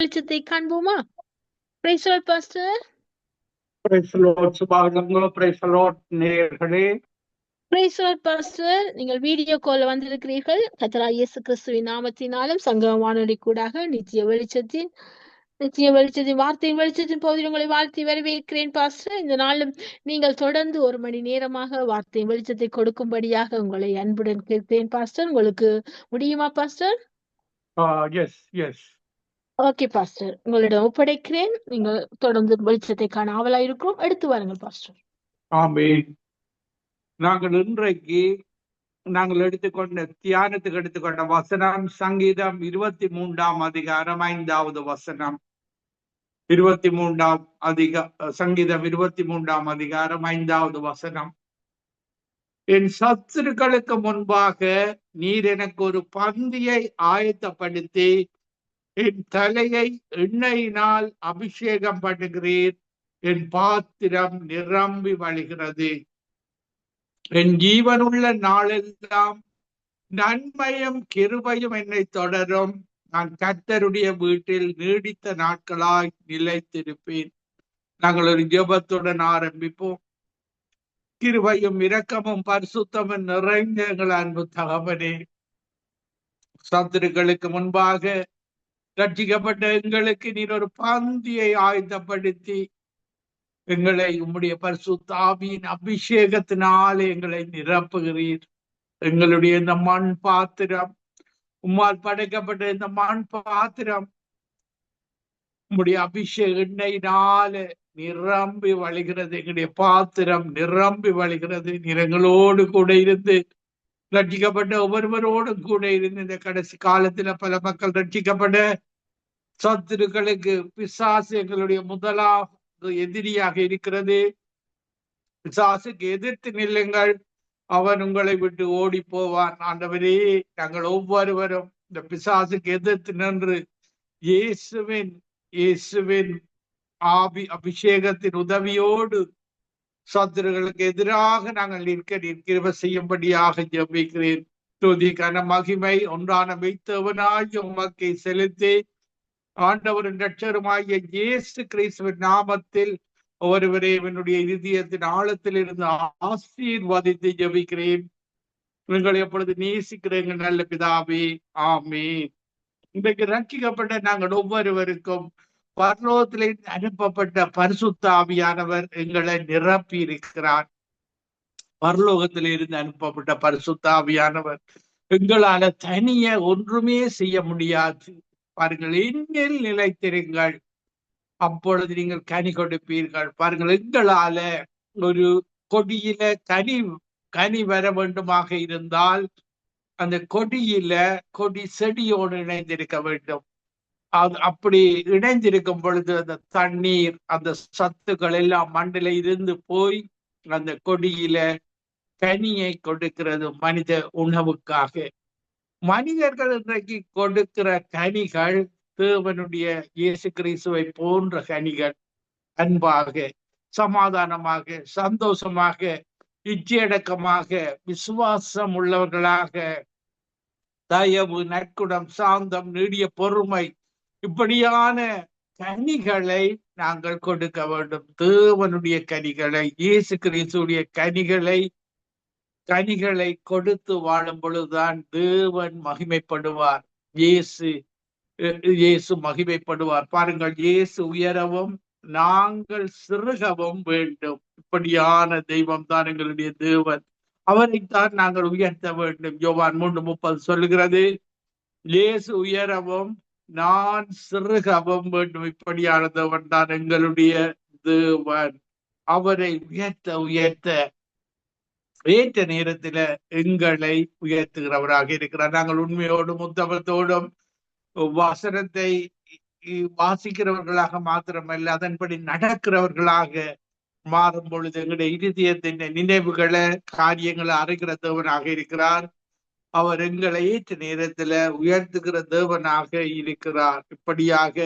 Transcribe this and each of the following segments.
வெளிச்சத்தை காண்போமா? Praise the Lord, Pastor. Praise the Lord, சுபாகங்கள். Praise the Lord, நேயர்களே. Praise the Lord, Pastor. நீங்கள் video call வந்திருக்கிறீர்கள். கர்த்தராகிய இயேசு கிறிஸ்துவின் நாமத்தினாலும் சங்கம வானொலி கூடாக நித்திய வெளிச்சத்தின் வார்த்தையின் வெளிச்சத்தின் பகுதியில் உங்களை வாழ்த்தி வரவேற்கிறேன் பாஸ்டர். இந்த நாளும் நீங்கள் தொடர்ந்து 1 மணி நேரமாக வார்த்தையின் வெளிச்சத்தை கொடுக்கும்படியாக உங்களை அன்புடன் கேட்கிறேன் பாஸ்டர். உங்களுக்கு முடியுமா பாஸ்டர்? Yes. ஓகே பாஸ்டர், உங்களிடம் ஒப்படைக்கிறேன். நீங்கள் தொடர்ந்து வெளிச்சத்தை காண ஆவலா இருக்கிறோம். எடுத்து வாருங்கள் பாஸ்டர். ஆமென். இன்றைக்கு நாங்கள் தியானத்துக்கு எடுத்துக்கொண்ட வசனம் சங்கீதம் 23ஆம் அதிகாரம் 5வது வசனம். சங்கீதம் 23ஆம் அதிகாரம் 5வது வசனம். என் சத்துருக்களுக்கு முன்பாக நீர் எனக்கு ஒரு பந்தியை ஆயத்தப்படுத்தி என் தலையை எண்ணெயினால் அபிஷேகம் பண்ணுகிறீர். என் பாத்திரம் நிரம்பி வழிகிறது. என் ஜீவனுள்ள நாளெல்லாம் நன்மையும் கிருபையும் என்னை தொடரும். நான் கர்த்தருடைய வீட்டில் நீடித்த நாட்களாய் நிலைத்திருப்பேன். நாங்கள் ஒரு ஜெபத்துடன் ஆரம்பிப்போம். கிருபையும் இரக்கமும் பரிசுத்தமும் நிறைந்த எங்கள் அன்பு தகப்பனே, சத்துருக்களுக்கு முன்பாக ரட்சிக்கப்பட்ட எங்களுக்கு நீர் ஒரு பந்தியை ஆயத்தப்படுத்தி எங்களை உம்முடைய பரிசுத்த ஆவியின் அபிஷேகத்தினாலே எங்களை நிரப்புகிறீர். எங்களுடைய இந்த மண் பாத்திரம், உம்மால் படைக்கப்பட்ட இந்த மண் பாத்திரம் உம்முடைய அபிஷேக எண்ணெயினாலே நிரம்பி வழிகிறது. எங்களுடைய பாத்திரம் நிரம்பி வழிகிறது. நீர் எங்களோடு கூட இருந்து ரட்சிக்கப்பட்ட ஒவ்வொருவரோடும் கூட இருந்து இந்த கடைசி காலத்துல பல மக்கள் ரட்சிக்கப்பட்ட சத்துருக்களுக்கு பிசாசு எங்களுடைய முதலாவது எதிரியாக இருக்கிறது. பிசாசுக்கு எதிர்த்து நில்லுங்கள், அவன் உங்களை விட்டு ஓடி போவான். ஆண்டவரே, நாங்கள் ஒவ்வொருவரும் இந்த பிசாசுக்கு எதிர்த்து நின்று இயேசுவின் அபிஷேகத்தின் உதவியோடு சத்துருக்களுக்கு எதிராக நாங்கள் கிருபை செய்யும்படியாக ஜெபிக்கிறேன். துதி கன மகிமை ஒன்றான மெய்த்தவனாய் உமக்கை செலுத்தி ஆண்டவரின் இரட்சகருமாகிய இயேசு கிறிஸ்துவின் நாமத்தில் ஒருவரே என்னுடைய இதயத்தின் ஆழத்தில் இருந்து ஆசீர்வதித்து ஜெபிக்கிறேன். உங்களை எப்பொழுது நேசிக்கிறேங்க நல்ல பிதாவே, ஆமென். இன்றைக்கு ரட்சிக்கப்பட்ட நாங்கள் ஒவ்வொருவருக்கும் பரலோகத்திலே அனுப்பப்பட்ட பரிசுத்த ஆவியானவர் எங்களை நிரப்பி இருக்கிறார். பரலோகத்திலே இருந்து அனுப்பப்பட்ட பரிசுத்த ஆவியானவர் எங்களால தனிய ஒன்றுமே செய்ய முடியாது. பாருங்கள், என்னில் நிலைத்திருங்கள், அப்பொழுது நீங்கள் கனி கொடுப்பீர்கள். பாருங்கள், எங்களால ஒரு கொடியில கனி வர வேண்டுமாக இருந்தால் அந்த கொடி செடியோடு இணைந்திருக்க வேண்டும். அப்படி இணைந்திருக்கும் பொழுது அந்த தண்ணீர், அந்த சத்துக்கள் எல்லாம் மண்ணில இருந்து போய் அந்த கொடியில கனியை கொடுக்கிறது மனித உணவுக்காக. மனிதர்கள் இன்றைக்கு கொடுக்கிற கனிகள் தேவனுடைய இயேசு கிறிஸ்துவை போன்ற கனிகள். அன்பாக, சமாதானமாக, சந்தோஷமாக, இச்சையடக்கமாக, விசுவாசம் உள்ளவர்களாக, தயவு, நற்குணம், சாந்தம், நீடிய பொறுமை, இப்படியான கனிகளை நாங்கள் கொடுக்க வேண்டும். தேவனுடைய கனிகளை, இயேசு கிறிஸ்துடைய கனிகளை கொடுத்து வாழும் பொழுதுதான் தேவன் மகிமைப்படுவார், இயேசு மகிமைப்படுவார். பாருங்கள், இயேசு உயரவும் நாங்கள் சிறுகவும் வேண்டும். இப்படியான தெய்வம் தான் எங்களுடைய தேவன். அவரைத்தான் நாங்கள் உயர்த்த வேண்டும். யோவான் 3:30 சொல்லுகிறது, இயேசு உயரவும் நான் சிறுகவும் வேண்டும். இப்படியான தேவன் தான் எங்களுடைய தேவன். அவரை உயர்த்த ஏற்ற நேரத்துல எங்களை உயர்த்துகிறவராக இருக்கிறார். நாங்கள் உண்மையோடும் உத்தமத்தோடும் வசனத்தை வாசிக்கிறவர்களாக மாத்திரமல்ல, அதன்படி நடக்கிறவர்களாக மாறும் பொழுது எங்களுடைய இருதயத்தின் நினைவுகளை, காரியங்களை அறிகிற தேவனாக இருக்கிறார். அவர் எங்களை ஏற்ற நேரத்துல உயர்த்துகிற தேவனாக இருக்கிறார். இப்படியாக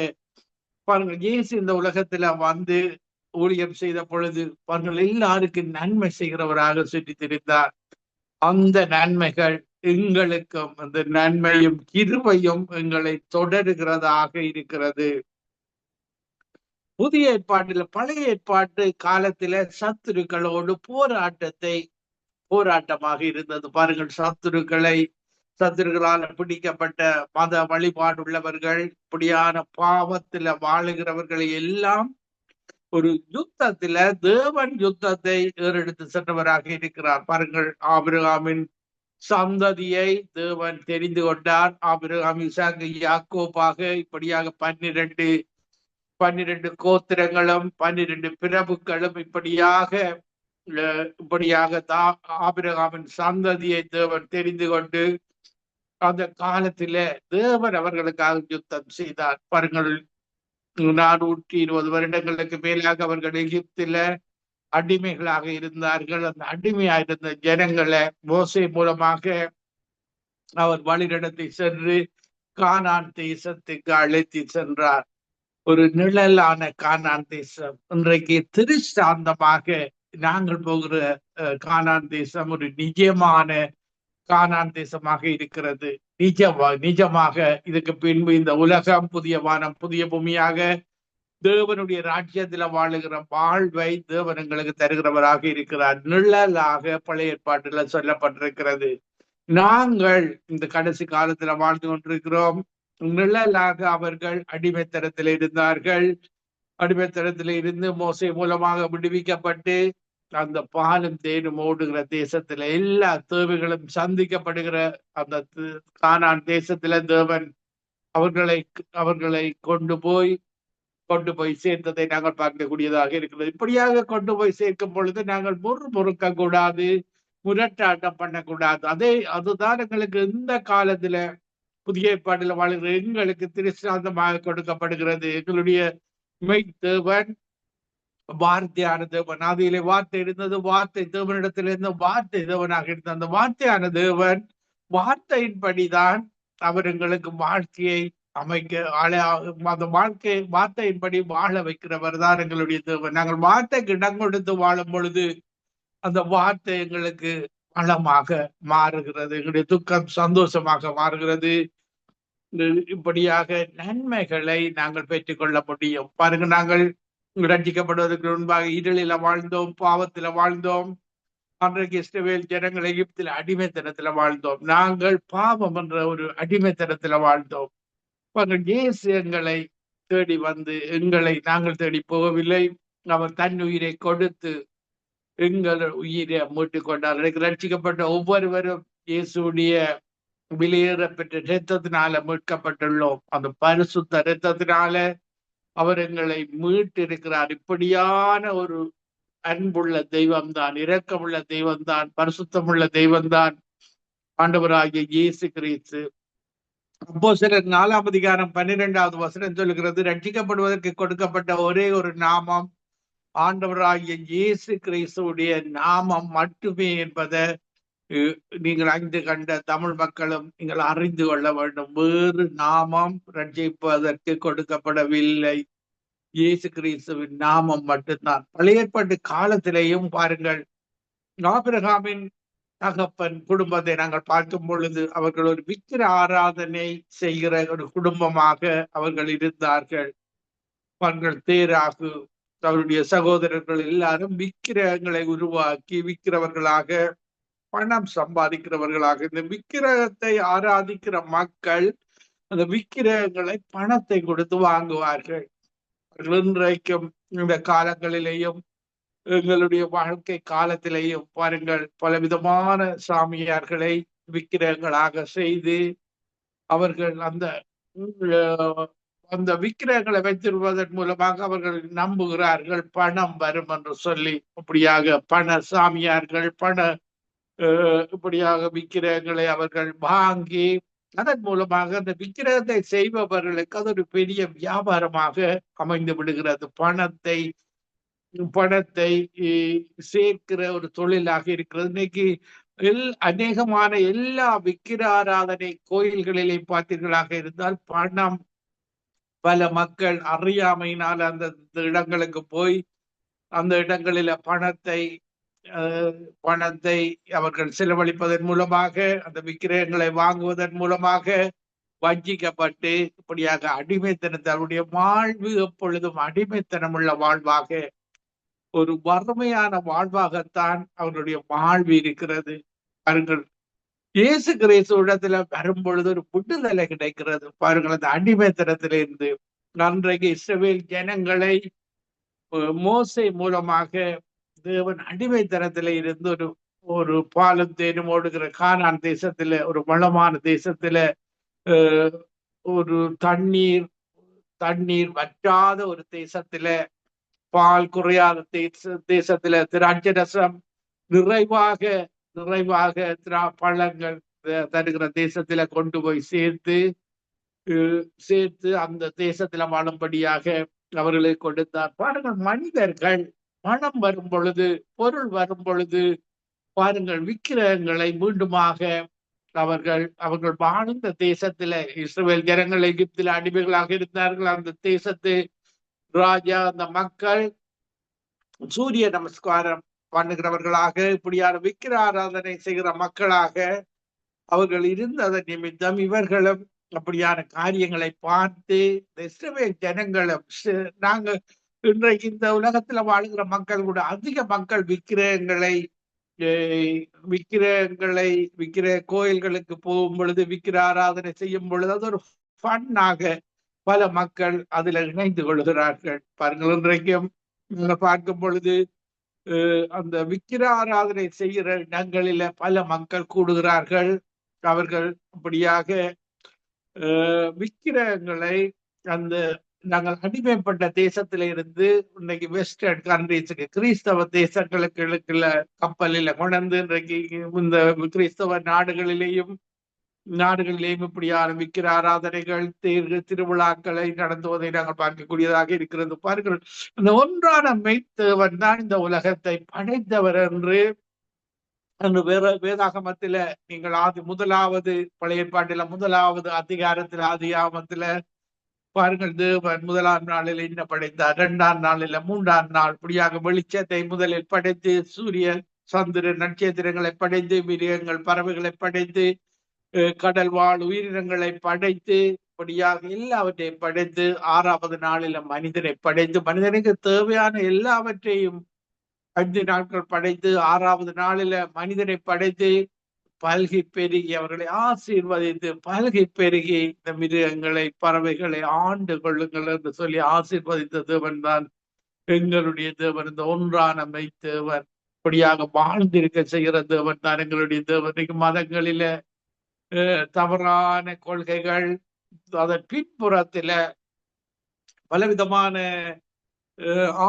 பாருங்கள், இயேசு இந்த உலகத்துல வந்து ஊழியம் செய்த பொழுது பாருங்கள், எல்லாருக்கும் நன்மை செய்கிறவராக சுற்றி திரிந்தார். அந்த நன்மைகள் எங்களுக்கும், அந்த நன்மையும் கிருபையும் எங்களை தொடருகிறதாக இருக்கிறது. புதிய ஏற்பாட்டில பழைய ஏற்பாட்டு காலத்தில சத்துருக்களோடு போராட்டமாக இருந்தது. பாருங்கள், சத்துருக்களால் பிடிக்கப்பட்ட மத வழிபாடுள்ளவர்கள், இப்படியான பாவத்தில வாழுகிறவர்களை எல்லாம் ஒரு யுத்தத்தில தேவன் யுத்தத்தை ஏறெடுத்து சென்றவராக இருக்கிறார். பாருங்கள், ஆபிரகாமின் சந்ததியை தேவன் தெரிந்து கொண்டார். ஆபிரகாம், ஈசாக்கு, யாக்கோபாக இப்படியாக 12 கோத்திரங்களும் 12 பிரபுக்களும் இப்படியாக ஆபிரகாமின் சந்ததியை தேவன் தெரிந்து கொண்டு அந்த காலத்தில தேவன் அவர்களுக்காக யுத்தம் செய்தார். பாருங்கள், 420 வருடங்களுக்கு மேலாக அவர்கள் எகிப்தில அடிமைகளாக இருந்தார்கள். அந்த அடிமையாயிருந்த ஜனங்களை மோசே மூலமாக அவர் வழிநடத்தி சென்று கானான் தேசத்துக்கு அழைத்து சென்றார். ஒரு நிழலான கானான் தேசம். இன்றைக்கு திருஷ்டாந்தமாக நாங்கள் போகிற கானான் தேசம் ஒரு நிஜமான கானான் தேசமாக இருக்கிறது. நிஜமாக இதுக்கு பின்பு இந்த உலகம் புதிய வானம் புதிய பூமியாக தேவனுடைய ராஜ்யத்தில வாழுகிற வாழ்வை தேவன் எங்களுக்கு தருகிறவராக இருக்கிறார். நிழலாக பழைய ஏற்பாட்டில சொல்லப்பட்டிருக்கிறது. நாங்கள் இந்த கடைசி காலத்துல வாழ்ந்து கொண்டிருக்கிறோம். நிழலாக அவர்கள் அடிமைத்தனத்தில் இருந்தார்கள். அடிமைத்தனத்தில் இருந்து மோசே மூலமாக விடுவிக்கப்பட்டு அந்த பாலும் தேனும் ஓடுகிற தேசத்துல எல்லா தேவைகளும் சந்திக்கப்படுகிற அந்த கானான் தேசத்துல தேவன் அவர்களை கொண்டு போய் சேர்த்ததை நாங்கள் பார்க்கக்கூடியதாக இருக்கிறது. இப்படியாக கொண்டு போய் சேர்க்கும் பொழுது நாங்கள் முறுக்க கூடாது, முரட்டாட்டம் பண்ணக்கூடாது. அதுதான் எங்களுக்கு இந்த காலத்துல புதிய ஏற்பாட்டில் வாழ்கிற எங்களுக்கு திருஷ்டாந்தமாக கொடுக்கப்படுகிறது. எங்களுடைய மெய்தேவன் வார்த்தையான தேவன். ஆதியிலே வார்த்தை இருந்தது, வார்த்தை தேவனிடத்தில் இருந்த, வார்த்தை தேவனாக இருந்த அந்த வார்த்தையான தேவன் வார்த்தையின்படிதான் அவர் எங்களுக்கு வாழ்க்கையை அந்த வார்த்தையின்படி வாழ வைக்கிறவர் தான் எங்களுடைய தேவன். நாங்கள் வார்த்தைக்கு இடம் கொடுத்து வாழும் பொழுது அந்த வார்த்தை எங்களுக்கு வளமாக மாறுகிறது, எங்களுடைய துக்கம் சந்தோஷமாக மாறுகிறது. இப்படியாக நன்மைகளை நாங்கள் பெற்றுக்கொள்ள முடியும். பாருங்க, நாங்கள் ரட்சிக்கப்படுவதற்கு முன்பாக இருளில வாழ்ந்தோம், பாவத்தில வாழ்ந்தோம். அன்றைக்கு இஸ்ரவேல் ஜனங்கள் எகிப்தில் அடிமைத்தனத்துல வாழ்ந்தோம். நாங்கள் பாவம் என்ற ஒரு அடிமைத்தனத்துல வாழ்ந்தோம். இயேசு எங்களை தேடி வந்து நாங்கள் தேடி போகவில்லை. அவர் தன் உயிரை கொடுத்து எங்கள் உயிரை மீட்டுக் கொண்டார். ரட்சிக்கப்பட்ட ஒவ்வொருவரும் இயேசுடைய வெளியேற பெற்ற இரத்தத்தினால மீட்கப்பட்டுள்ளோம். அந்த பரிசுத்த இரத்தத்தினால அவர் எங்களை மீட்டு இருக்கிறார். இப்படியான ஒரு அன்புள்ள தெய்வம்தான், இரக்கமுள்ள தெய்வம்தான், பரிசுத்தமுள்ள தெய்வம்தான் ஆண்டவராகிய இயேசு கிறிஸ்து. அப்போஸ்தலர் 4ஆம் அதிகாரம் 12வது வசனம் சொல்லுகிறது, ரட்சிக்கப்படுவதற்கு கொடுக்கப்பட்ட ஒரே ஒரு நாமம் ஆண்டவராகிய இயேசு கிறிஸ்துவுடைய நாமம் மட்டுமே என்பதை நீங்கள் அறிந்து கண்ட தமிழ் மக்களும் நீங்கள் அறிந்து கொள்ள வேண்டும். வேறு நாமம் ரட்சிப்பதற்கு கொடுக்கப்படவில்லை. இயேசு கிறிஸ்துவின் நாமம் மட்டும்தான். பழைய ஏற்பாட்டு காலத்திலேயும் பாருங்கள், ஆபிரகாமின் தகப்பன் குடும்பத்தை நாங்கள் பார்க்கும் பொழுது அவர்கள் ஒரு விக்கிர ஆராதனை செய்கிற ஒரு குடும்பமாக அவர்கள் இருந்தார்கள். அவர்கள் தேராகு அவருடைய சகோதரர்கள் எல்லாரும் விக்கிரகங்களை உருவாக்கி விக்கிறவர்களாக, பணம் சம்பாதிக்கிறவர்களாக, இந்த விக்கிரகத்தை ஆராதிக்கிற மக்கள் அந்த விக்கிரகங்களை பணத்தை கொடுத்து வாங்குவார்கள். இன்றைக்கும் இந்த காலங்களிலேயும் எங்களுடைய வாழ்க்கை காலத்திலேயும் பாருங்கள், பலவிதமான சாமியார்களை விக்கிரகங்களாக செய்து அவர்கள் அந்த விக்கிரகங்களை வைத்திருப்பதன் மூலமாக அவர்கள் நம்புகிறார்கள் பணம் வரும் என்று சொல்லி. அப்படியாக பண சாமியார்கள் இப்படியாக விக்கிரகங்களை அவர்கள் வாங்கி அதன் மூலமாக அந்த விக்கிரகத்தை செய்பவர்களுக்கு அது ஒரு பெரிய வியாபாரமாக அமைந்து விடுகிறது. பணத்தை சேர்க்கிற ஒரு தொழிலாக இருக்கிறது. இன்னைக்கு அநேகமான எல்லா விக்கிர ஆராதனை கோயில்களிலே பார்த்தீர்களாக இருந்தால் பணம், பல மக்கள் அறியாமையினால் அந்த இடங்களுக்கு போய் அந்த இடங்களில பணத்தை அவர்கள் செலவழிப்பதன் மூலமாக, அந்த விக்கிரகங்களை வாங்குவதன் மூலமாக வஞ்சிக்கப்பட்டு இப்படியாக அடிமைத்தனத்தை அவருடைய வாழ்வு எப்பொழுதும் அடிமைத்தனம் உள்ள வாழ்வாக, ஒரு வறுமையான வாழ்வாகத்தான் அவருடைய வாழ்வு இருக்கிறது. பாருங்கள், இயேசு கிறிஸ்து இடத்துல வரும் பொழுது ஒரு விடுதலை கிடைக்கிறது. பாருங்கள், அந்த அடிமைத்தனத்திலிருந்து அன்றைக்கு இஸ்ரவேல் ஜனங்களை மோசே மூலமாக தேவன் அடிமைத்தனத்தில இருந்து ஒரு ஒரு பாலும் தேனும் ஓடுகிற கானான் தேசத்துல, ஒரு வளமான தேசத்துல, ஒரு தண்ணீர் வற்றாத ஒரு தேசத்துல, பால் குறையாத தேசத்துல, திராட்சை ரசம் நிறைவாக பழங்கள் தருகிற தேசத்துல கொண்டு போய் சேர்த்து அந்த தேசத்துல வாழும்படியாக அவர்களை கொடுத்தார். பாருங்கள், மனிதர்கள் மனம் வரும் பொழுது, பொருள் வரும் பொழுது, பாருங்கள், விக்கிரகங்களை மீண்டுமாக அவர்கள் வாழ்ந்த தேசத்துல, இஸ்ரவேல் ஜனங்கள் எகிப்தில் அடிமைகளாக இருந்தார்கள். அந்த தேசத்து ராஜா, அந்த மக்கள் சூரிய நமஸ்காரம் பண்ணுகிறவர்களாக, இப்படியான விக்கிர ஆராதனை செய்கிற மக்களாக அவர்கள் இருந்ததன் நிமித்தம் இவர்களும் அப்படியான காரியங்களை பார்த்து இஸ்ரவேல் ஜனங்களும், நாங்க இன்றைக்கு இந்த உலகத்துல வாழ்கிற மக்கள் கூட அதிக மக்கள் விக்கிர கோயில்களுக்கு போகும் பொழுது, விக்கிர ஆராதனை செய்யும் பொழுது அது ஒரு ஃபன்னாக பல மக்கள் அதுல இணைந்து கொள்கிறார்கள். பாருங்கள், இன்றைக்கும் பார்க்கும் பொழுது அந்த விக்கிர ஆராதனை செய்கிற இடங்களில பல மக்கள் கூடுகிறார்கள். அவர்கள் அப்படியாக விக்கிரகங்களை அந்த நாங்கள் அடிமைப்பட்ட தேசத்தில இருந்து இன்னைக்கு வெஸ்டர்ன் கண்ட்ரீஸுக்கு, கிறிஸ்தவ தேசங்களுக்கு கப்பலில கொண்டு இன்றைக்கு இந்த கிறிஸ்தவ நாடுகளிலேயும் இப்படியான விக்கிர ஆராதனைகள், திருவிழாக்களை நடத்துவதை நாங்கள் பார்க்கக்கூடியதாக இருக்கிறது. பாருங்கள், அந்த ஒன்றான மெய்த்தேவன் தான் இந்த உலகத்தை படைத்தவர் என்று வேதாகமத்தில நீங்கள் முதலாவது பழைய ஏற்பாட்டில முதலாவது அதிகாரத்தில் ஆதியாகமத்தில பாருங்கள், தேவன் முதலாம் நாளில் என்ன படைத்தார், 2ஆம் நாளில 3ஆம் நாள் இப்படியாக வெளிச்சத்தை முதலில் படைத்து, சூரியன் சந்திரன் நட்சத்திரங்களை படைத்து, மிருகங்கள் பறவைகளை படைத்து, கடல் வாழ் உயிரினங்களை படைத்து, இப்படியாக எல்லாவற்றையும் படைத்து 6ஆவது நாளில மனிதனை படைத்து, மனிதனுக்கு தேவையான எல்லாவற்றையும் 5 நாட்கள் படைத்து, 6ஆவது நாளில மனிதனை படைத்து பல்கி பெருகி அவர்களை ஆசீர்வதித்து, பல்கி பெருகி இந்த மிருகங்களை பறவைகளை ஆண்டு கொள்ளுங்கள் என்று சொல்லி ஆசீர்வதித்த தேவன் தான் எங்களுடைய தேவன். இந்த ஒன்றான மெய்த்தேவன் இப்படியாக வாழ்ந்திருக்க செய்கிற தேவன் தான் எங்களுடைய தேவன். மதங்களில தவறான கொள்கைகள், அதன் பின்புறத்தில பலவிதமான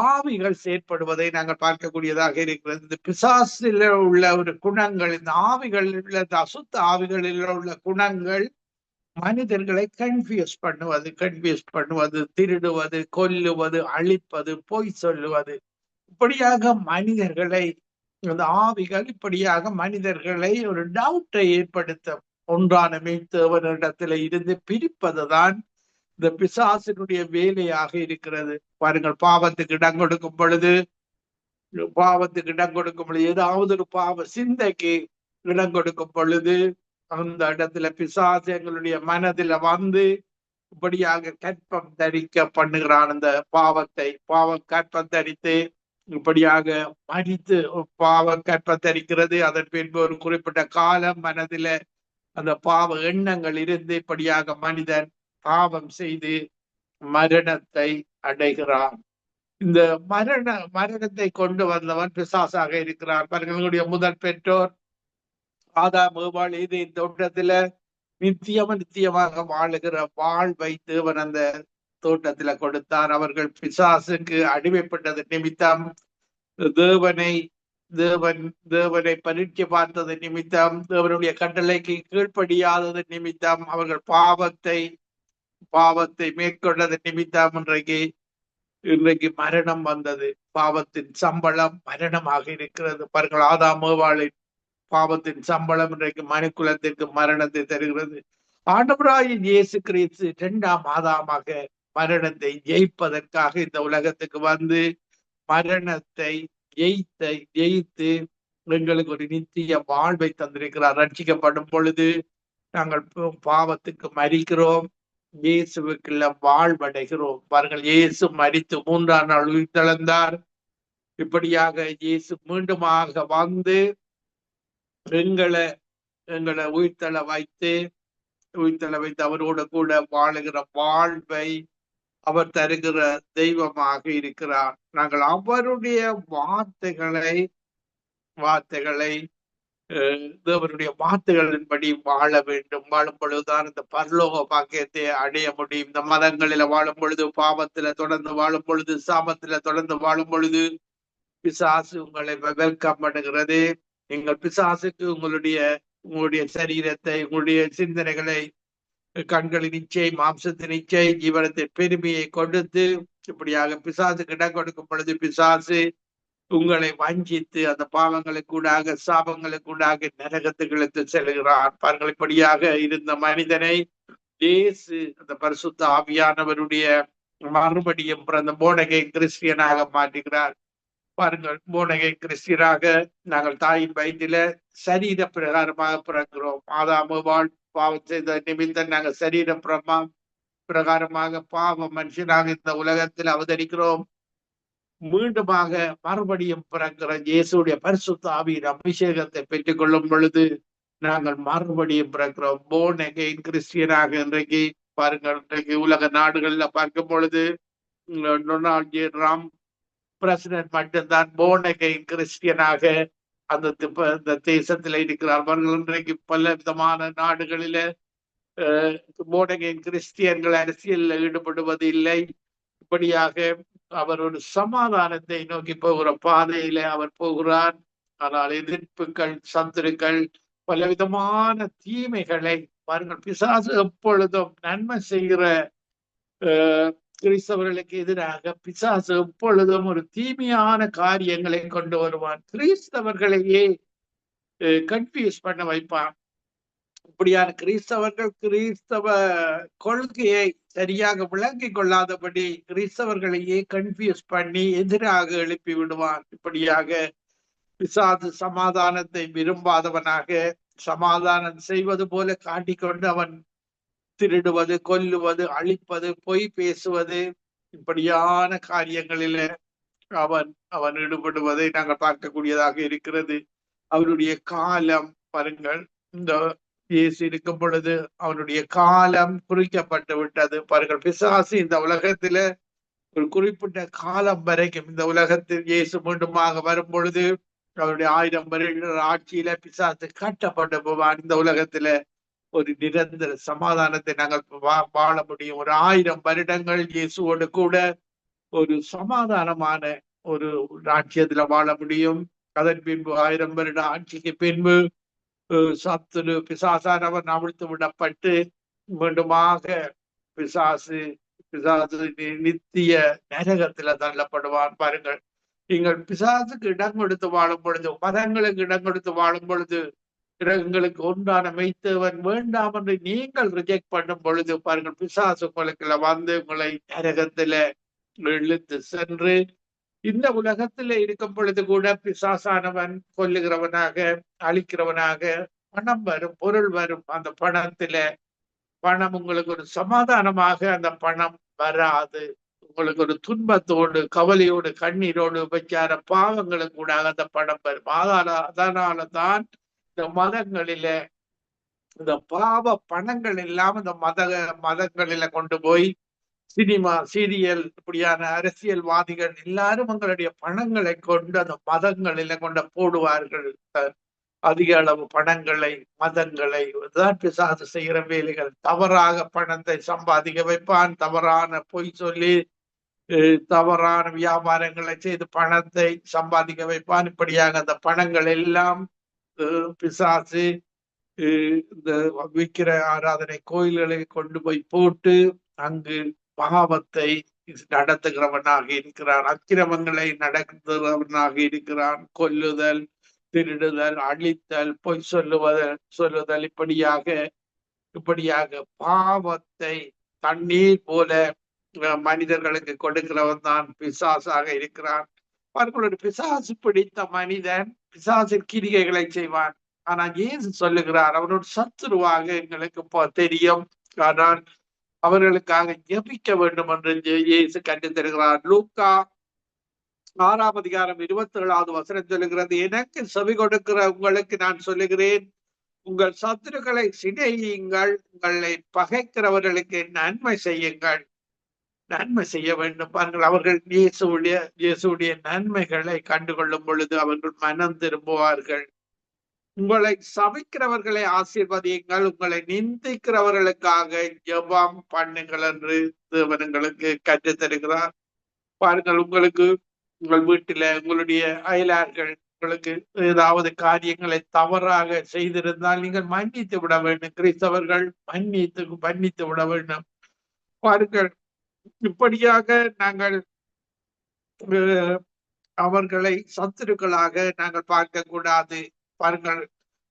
ஆவிகள் செயற்படுவதை நாங்கள் பார்க்கக்கூடியதாக இருக்கிறது. இந்த பிசாசில உள்ள ஒரு குணங்கள், இந்த ஆவிகள் உள்ள அசுத்த ஆவிகளில் உள்ள குணங்கள் மனிதர்களை கன்ஃபியூஸ் பண்ணுவது, திருடுவது, கொல்லுவது, அழிப்பது, பொய் சொல்லுவது, இப்படியாக மனிதர்களை, அந்த ஆவிகள் இப்படியாக மனிதர்களை ஒரு டவுட்டை ஏற்படுத்த ஒன்றான மெய்த்தேவனிடத்தில இருந்து பிரிப்பதுதான் இந்த பிசாசினுடைய வேலையாக இருக்கிறது. பாருங்கள், பாவத்துக்கு இடம் கொடுக்கும் பொழுது, ஏதாவது ஒரு பாவ சிந்தைக்கு இடம் கொடுக்கும் பொழுது அந்த இடத்துல பிசாசு எங்களுடைய மனதில வந்து இப்படியாக கற்பம் தரிக்க பண்ணுகிறான். அந்த கற்பம் தரித்து இப்படியாக மடித்து கற்பம் தரிக்கிறது. அதன் பின்பு ஒரு குறிப்பிட்ட காலம் மனதில அந்த பாவ எண்ணங்கள் இருந்து இப்படியாக மனிதன் பாவம் செய்து மரணத்தை அடைகிறான். இந்த மரணத்தை கொண்டு வந்தவன் பிசாசாக இருக்கிறான். எங்களுடைய முதல் பெற்றோர் ஆதாம் ஏவாள் இந்த தோட்டத்துல நித்தியமாக வாழுகிற வாழ்வை தேவன் அந்த தோட்டத்துல கொடுத்தார். அவர்கள் பிசாசுக்கு அடிமைப்பட்டது நிமித்தம், தேவனை பரீட்சை பார்த்தது நிமித்தம், தேவனுடைய கட்டளைக்கு கீழ்ப்படியாதது நிமித்தம், அவர்கள் பாவத்தை மேற்கொண்டது நிமித்தம் இன்றைக்கு மரணம் வந்தது. பாவத்தின் சம்பளம் மரணமாக இருக்கிறது. பாருங்கள், ஆதாம் ஏவாளின் பாவத்தின் சம்பளம் இன்றைக்கு மனுக்குலத்திற்கு மரணத்தை தருகிறது. ஆண்டவராகிய இயேசு கிறிஸ்து 2ஆம் ஆதாமாக மரணத்தை ஜெயிப்பதற்காக இந்த உலகத்துக்கு வந்து மரணத்தை ஜெயித்து எங்களுக்கு ஒரு நித்திய வாழ்வை தந்திருக்கிறார். ரட்சிக்கப்படும் பொழுது நாங்கள் பாவத்துக்கு மரிக்கிறோம், இயேசுவுக்குள்ள வாழ்வடைகிறோம். பாருங்கள், இயேசு மரித்து 3ஆம் நாள் உயிர்த்தெழுந்தார். இப்படியாக இயேசு மீண்டுமாக வந்து எங்களை எங்களை உயிர்த்தெழ வைத்து அவரோடு கூட வாழுகிற வாழ்வை அவர் தருகிற தெய்வமாக இருக்கிறார். நாங்கள் அவருடைய வார்த்தைகளை தேவனுடைய வார்த்தைகளின்படி வாழ வேண்டும். வாழும் பொழுதுதான் இந்த பரலோக பாக்கியத்தை அடைய முடியும். இந்த மதங்களில வாழும் பொழுது, பாவத்துல தொடர்ந்து வாழும் பொழுது, சாபத்துல தொடர்ந்து வாழும் பொழுது பிசாசு உங்களை வெல்கம் பண்ணுகிறது. நீங்கள் பிசாசுக்கு உங்களுடைய சரீரத்தை, உங்களுடைய சிந்தனைகளை, கண்களின் இச்சை, மாம்சத்தின் இச்சை, ஜீவனத்தின் பெருமையை கொடுத்து இப்படியாக பிசாசுக்கு இடம் கொடுக்கும் பொழுது பிசாசு உங்களை வஞ்சித்து அந்த பாவங்களுக்கூடாக, சாபங்களுக்கூடாக நரகத்துகளுக்கு செல்கிறார். பாருங்கள், இப்படியாக இருந்த மனிதனை இயேசு அந்த பரிசுத்த ஆவியானவருடைய மறுபடியும் பிறந்த போனகை கிறிஸ்டியனாக மாற்றுகிறார். பாருங்கள், போனகை கிறிஸ்டியனாக நாங்கள் தாயின் வயிற்றில சரீர பிரகாரமாக பிறக்கிறோம். ஆதாமுவால் பாவம் செய்த நிமித்தம் நாங்கள் சரீர பிரகாரமாக பாவ மனுஷனாக இந்த உலகத்தில் அவதரிக்கிறோம். மீண்டுமாக மறுபடியும் பிறக்கிற இயேசுடைய பரிசுத்த ஆவியின் அபிஷேகத்தை பெற்றுக் கொள்ளும் பொழுது நாங்கள் மறுபடியும் பிறக்கிறோம். போர்ன் அகைன் கிறிஸ்டியனாக இன்றைக்கு பாருங்கள், இன்றைக்கு உலக நாடுகள்ல பார்க்கும் பொழுது டொனால்ட் ஜே ட்ரம்ப் பிரசிடென்ட் மட்டும்தான் போர்ன் அகைன் கிறிஸ்டியனாக அந்த தேசத்துல இருக்கிறார்கள். இன்றைக்கு பல விதமான நாடுகளில போர்ன் அகைன் கிறிஸ்டியன்கள் அரசியலில் ஈடுபடுவது இல்லை. இப்படியாக அவர் ஒரு சமாதானத்தை நோக்கி போகிற பாதையில அவர் போகிறார். ஆனால் எதிர்ப்புகள், சத்துருக்கள், பலவிதமான தீமைகளை பாருங்கள். பிசாசு எப்பொழுதும் நன்மை செய்கிற கிறிஸ்தவர்களுக்கு எதிராக பிசாசு எப்பொழுதும் ஒரு தீமையான காரியங்களை கொண்டு வருவான். கிறிஸ்தவர்களையே கன்ஃபியூஸ் பண்ண வைப்பான். இப்படியான கிறிஸ்தவ கொள்கையை சரியாக விளங்கி கொள்ளாதபடி கிறிஸ்தவர்களையே கன்ஃபியூஸ் பண்ணி எதிராக எழுப்பி விடுவான். இப்படியாக பிசாசு சமாதானத்தை விரும்பாதவனாக சமாதானம் செய்வது போல காட்டிக்கொண்டு அவன் திருடுவது, கொல்லுவது, அழிப்பது, பொய் பேசுவது, இப்படியான காரியங்களில அவன் ஈடுபடுவதை நாங்கள் பார்க்கக்கூடியதாக இருக்கிறது. அவருடைய காலம் பாருங்கள், இந்த இயேசு இருக்கும் பொழுது அவனுடைய காலம் குறிக்கப்பட்டு விட்டது. பாருங்கள், பிசாசு இந்த உலகத்தில ஒரு குறிப்பிட்ட காலம் வரைக்கும், இந்த உலகத்தில் இயேசு மீண்டுமாக வரும் பொழுது அவருடைய 1000 வருட ஆட்சியில பிசாசு கட்டப்பட்டு போவான். இந்த உலகத்தில ஒரு நிரந்தர சமாதானத்தை நாங்கள் வாழ முடியும். ஒரு 1000 வருடங்கள் இயேசுவோடு கூட ஒரு சமாதானமான ஒரு ராஜ்யத்துல வாழ முடியும். அதன் பின்பு 1000 வருட ஆட்சிக்கு பின்பு சத்துரு பிசாசானவன் அவிழ்த்து விடப்பட்டு மீண்டுமாக பிசாசு நித்திய நரகத்துல தள்ளப்படுவான். பாருங்கள், நீங்கள் பிசாசுக்கு இடம் கொடுத்து வாழும் பொழுது, மதங்களுக்கு இடம் கொடுத்து வாழும் பொழுது, எங்களுக்கு ஒன்றான மெய்த்தவன் வேண்டாம் என்று நீங்கள் ரிஜெக்ட் பண்ணும் பொழுது பாருங்கள், பிசாசு உங்களுக்குள்ள வந்து உங்களை நரகத்துல இழுத்து சென்று இந்த உலகத்துல இருக்கும் பொழுது கூட பிசாசானவன் கொல்லுகிறவனாக, அழிக்கிறவனாக, பணம் வரும், பொருள் வரும். அந்த பணம் உங்களுக்கு ஒரு சமாதானமாக அந்த பணம் வராது. உங்களுக்கு ஒரு துன்பத்தோடு, கவலையோடு, கண்ணீரோடு, உபச்சார பாவங்களுக்கு கூட அந்த பணம் வரும். அதனால தான் இந்த மதங்களில இந்த பாவ பணங்கள் எல்லாம் இந்த மதங்களில கொண்டு போய் சினிமா, சீரியல், இப்படியான அரசியல்வாதிகள் எல்லாரும் உங்களுடைய பணங்களை கொண்டு அந்த மதங்களில கொண்டு போடுவார்கள். அதிக அளவு பணங்களை, மதங்களை தான் பிசாசு செய்கிற வேலைகள். தவறாக பணத்தை சம்பாதிக்க வைப்பான். தவறான பொய் சொல்லி தவறான வியாபாரங்களை செய்து பணத்தை சம்பாதிக்க வைப்பான். இப்படியாக அந்த பணங்கள் எல்லாம் பிசாசு இந்த விக்கிர ஆராதனை கோயில்களை கொண்டு போய் போட்டு அங்கு பாவத்தை நடத்துகிறவனாக இருக்கிறான். அக்கிரமங்களை நடத்துகிறவனாக இருக்கிறான். கொல்லுதல், திருடுதல், அழித்தல், பொய் சொல்லுதல், இப்படியாக பாவத்தை தண்ணீர் போல மனிதர்களுக்கு கொடுக்கிறவன் தான் பிசாசாக இருக்கிறான். அவர்களோட பிசாசு பிடித்த மனிதன் பிசாசின் கிரிகைகளை செய்வான். ஆனா இயேசு சொல்லுகிறார் அவரோட சத்துருவாக எங்களுக்கு தெரியும். ஆனால் அவர்களுக்காக ஜெபிக்க வேண்டும் என்று இயேசு கற்றுத் தருகிறார். லூக்கா 6 27 வசனம் சொல்லுகிறது, எனக்கு செவி கொடுக்கிற உங்களுக்கு நான் சொல்லுகிறேன், உங்கள் சத்துருக்களை சிநேகியுங்கள், உங்களை பகைக்கிறவர்களுக்கு நன்மை செய்யுங்கள். நன்மை செய்ய வேண்டும். பாருங்கள், அவர்கள் இயேசுடைய நன்மைகளை கண்டுகொள்ளும் பொழுது அவர்கள் மனம் திரும்புவார்கள். உங்களை சபிக்கிறவர்களை ஆசீர்வதியுங்கள், உங்களை நிந்திக்கிறவர்களுக்காக ஜெபம் பண்ணுங்கள் என்று தேவன் கற்றுத் தருகிறார். பாருங்கள், உங்கள் வீட்டில உங்களுடைய அயலார்கள் உங்களுக்கு ஏதாவது காரியங்களை தவறாக செய்திருந்தால் நீங்கள் மன்னித்து விட வேண்டும். கிறிஸ்தவர்கள் மன்னித்து விட வேண்டும். பாருங்கள், இப்படியாக நாங்கள் அவர்களை சத்துருக்களாக நாங்கள் பார்க்க கூடாது. பாருங்கள்,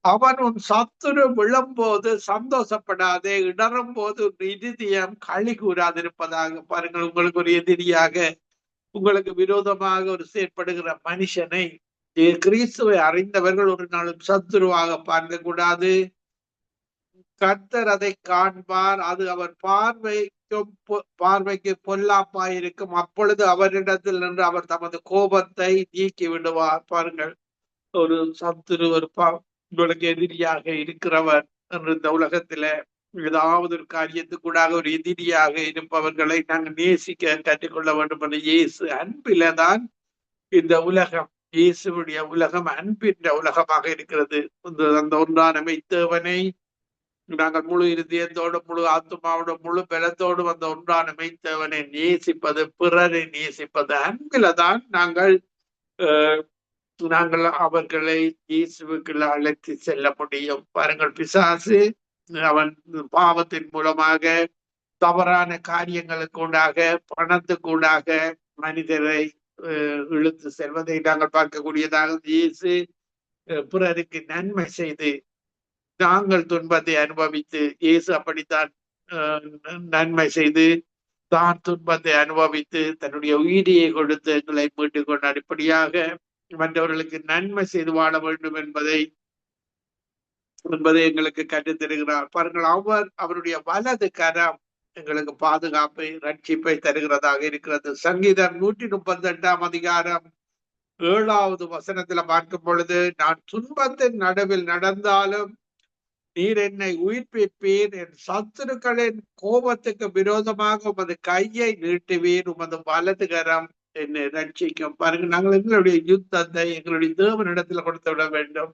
அவன் உன் சத்துரு விழும்போது சந்தோஷப்படாதே, இடரும் போது இருதயம் களி கூறாதிருப்பதாக. பாருங்கள், உங்களுக்கு ஒரு எதிரியாக உங்களுக்கு விரோதமாக ஒரு செயற்படுகிற மனுஷனை கிறிஸ்துவை அறிந்தவர்கள் ஒரு நாளும் சத்துருவாக பார்க்க கூடாது. கர்த்தர் அதை காண்பார், அது அவர் பார்வைக்கு பொல்லாப்பாயிருக்கும். அப்பொழுது அவரிடத்தில் நின்று அவர் தமது கோபத்தை நீக்கி விடுவார். பாருங்கள், ஒரு சத்துரு உங்களுக்கு எதிரியாக இருக்கிறவர் என்று இந்த உலகத்துல ஏதாவது ஒரு காரியத்துக்கூடாக ஒரு எதிரியாக இருப்பவர்களை நாங்கள் நேசிக்க கற்றுக்கொள்ள வேண்டும் என்று இயேசு அன்பில்தான் இந்த உலகம், இயேசுடைய உலகம் அன்பின்ற உலகமாக இருக்கிறது. அந்த ஒன்றான மெய்த்தேவனை நாங்கள் முழு இருதயத்தோடு, முழு ஆத்மாவோட, முழு பலத்தோடு வந்த ஒன்றான மெய்த்தேவனை நேசிப்பது, பிறரை நேசிப்பது அன்பில்தான் நாங்கள் அவர்களை இயேசுவுக்குள்ள அழைத்து செல்ல முடியும். பாருங்கள், பிசாசு அவன் பாவத்தின் மூலமாக தவறான காரியங்களுக்கூடாக, பணத்துக்கூடாக மனிதரை இழுத்து செல்வதை நாங்கள் பார்க்கக்கூடியதாக. இயேசு பிறருக்கு நன்மை செய்து நாங்கள் துன்பத்தை அனுபவித்து, இயேசு அப்படித்தான் நன்மை செய்து தான் துன்பத்தை அனுபவித்து தன்னுடைய உயிரியை கொடுத்து எங்களை மீட்டுக் கொண்டார். இப்படியாக மற்றவர்களுக்கு நன்மை செய்து வாழ வேண்டும் என்பதை எங்களுக்கு கற்றுத் தருகிறார். பாருங்கள், அவருடைய வலது கரம் எங்களுக்கு பாதுகாப்பை, ரட்சிப்பை தருகிறதாக இருக்கிறது. சங்கீதம் 138 7 வசனத்துல பார்க்கும் பொழுது, நான் துன்பத்தின் நடுவில் நடந்தாலும் நீர் என்னை உயிர்ப்பிப்பீர், என் சத்துருக்களின் கோபத்துக்கு விரோதமாக உமது கையை நீட்டுவீர், உமது வலது கரம் என்னை ரட்சிக்கும். பாருங்க, நாங்கள் எங்களுடைய யுத்தத்தை எங்களுடைய தேவனிடத்துல கொடுத்து விட வேண்டும்.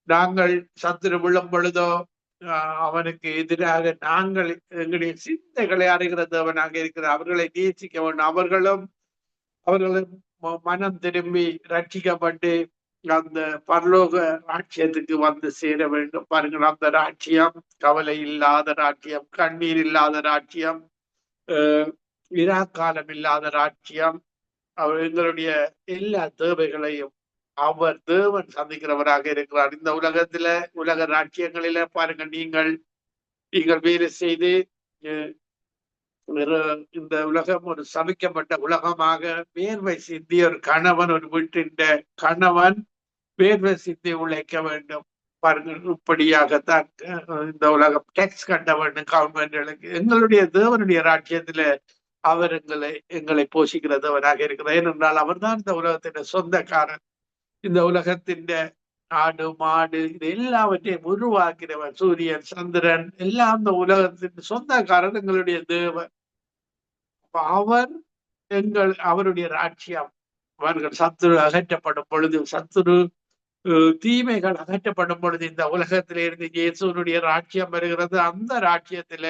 நாங்கள் சத்துரு விழும் பொழுதோ அவனுக்கு எதிராக நாங்கள் எங்களுடைய சிந்தைகளை அறிகிற தேவனாக இருக்கிற அவர்களை நேசிக்க வேண்டும். அவர்களும் மனம் திரும்பி ரட்சிக்கப்பட்டு அந்த பரலோக ராட்சியத்துக்கு வந்து சேர வேண்டும். பாருங்கள், அந்த ராட்சியம் கவலை இல்லாத ராட்சியம், கண்ணீர் இல்லாத ராட்சியம், விராக்காலம் இல்லாத ராட்சியம். எங்களுடைய எல்லா தேவைகளையும் அவர் தேவன் சந்திக்கிறவராக இருக்கிறார். இந்த உலகத்துல, உலக ராட்சியங்களில பாருங்கள், நீங்கள் வேலை செய்து இந்த உலகம் ஒரு சபிக்கப்பட்ட உலகமாக வேர்வை சிந்தி ஒரு கணவன், ஒரு வீட்டின் கணவன் வேர்வை சிந்தி உழைக்க வேண்டும். பாருங்கள், இப்படியாகத்தான் இந்த உலகம் டேக்ஸ் கட்ட வேண்டும் கவர்மெண்ட்களுக்கு. எங்களுடைய தேவனுடைய ராட்சியத்துல அவர் எங்களை போஷிக்கிறதவராக இருக்கிறார். ஏனென்றால் அவர் தான் இந்த உலகத்தின் சொந்தக்காரன். இந்த உலகத்தின் ஆடு மாடு இது எல்லாவற்றையும் உருவாக்கிறவர், சூரியன் சந்திரன் எல்லாம் அந்த உலகத்தின் சொந்தக்காரன் எங்களுடைய தேவன். அவருடைய ராட்சியம், அவர்கள் சத்துரு அகற்றப்படும் பொழுது, சத்துரு தீமைகள் அகற்றப்படும் பொழுது இந்த உலகத்திலிருந்து இயேசுனுடைய ராட்சியம் வருகிறது. அந்த ராட்சியத்தில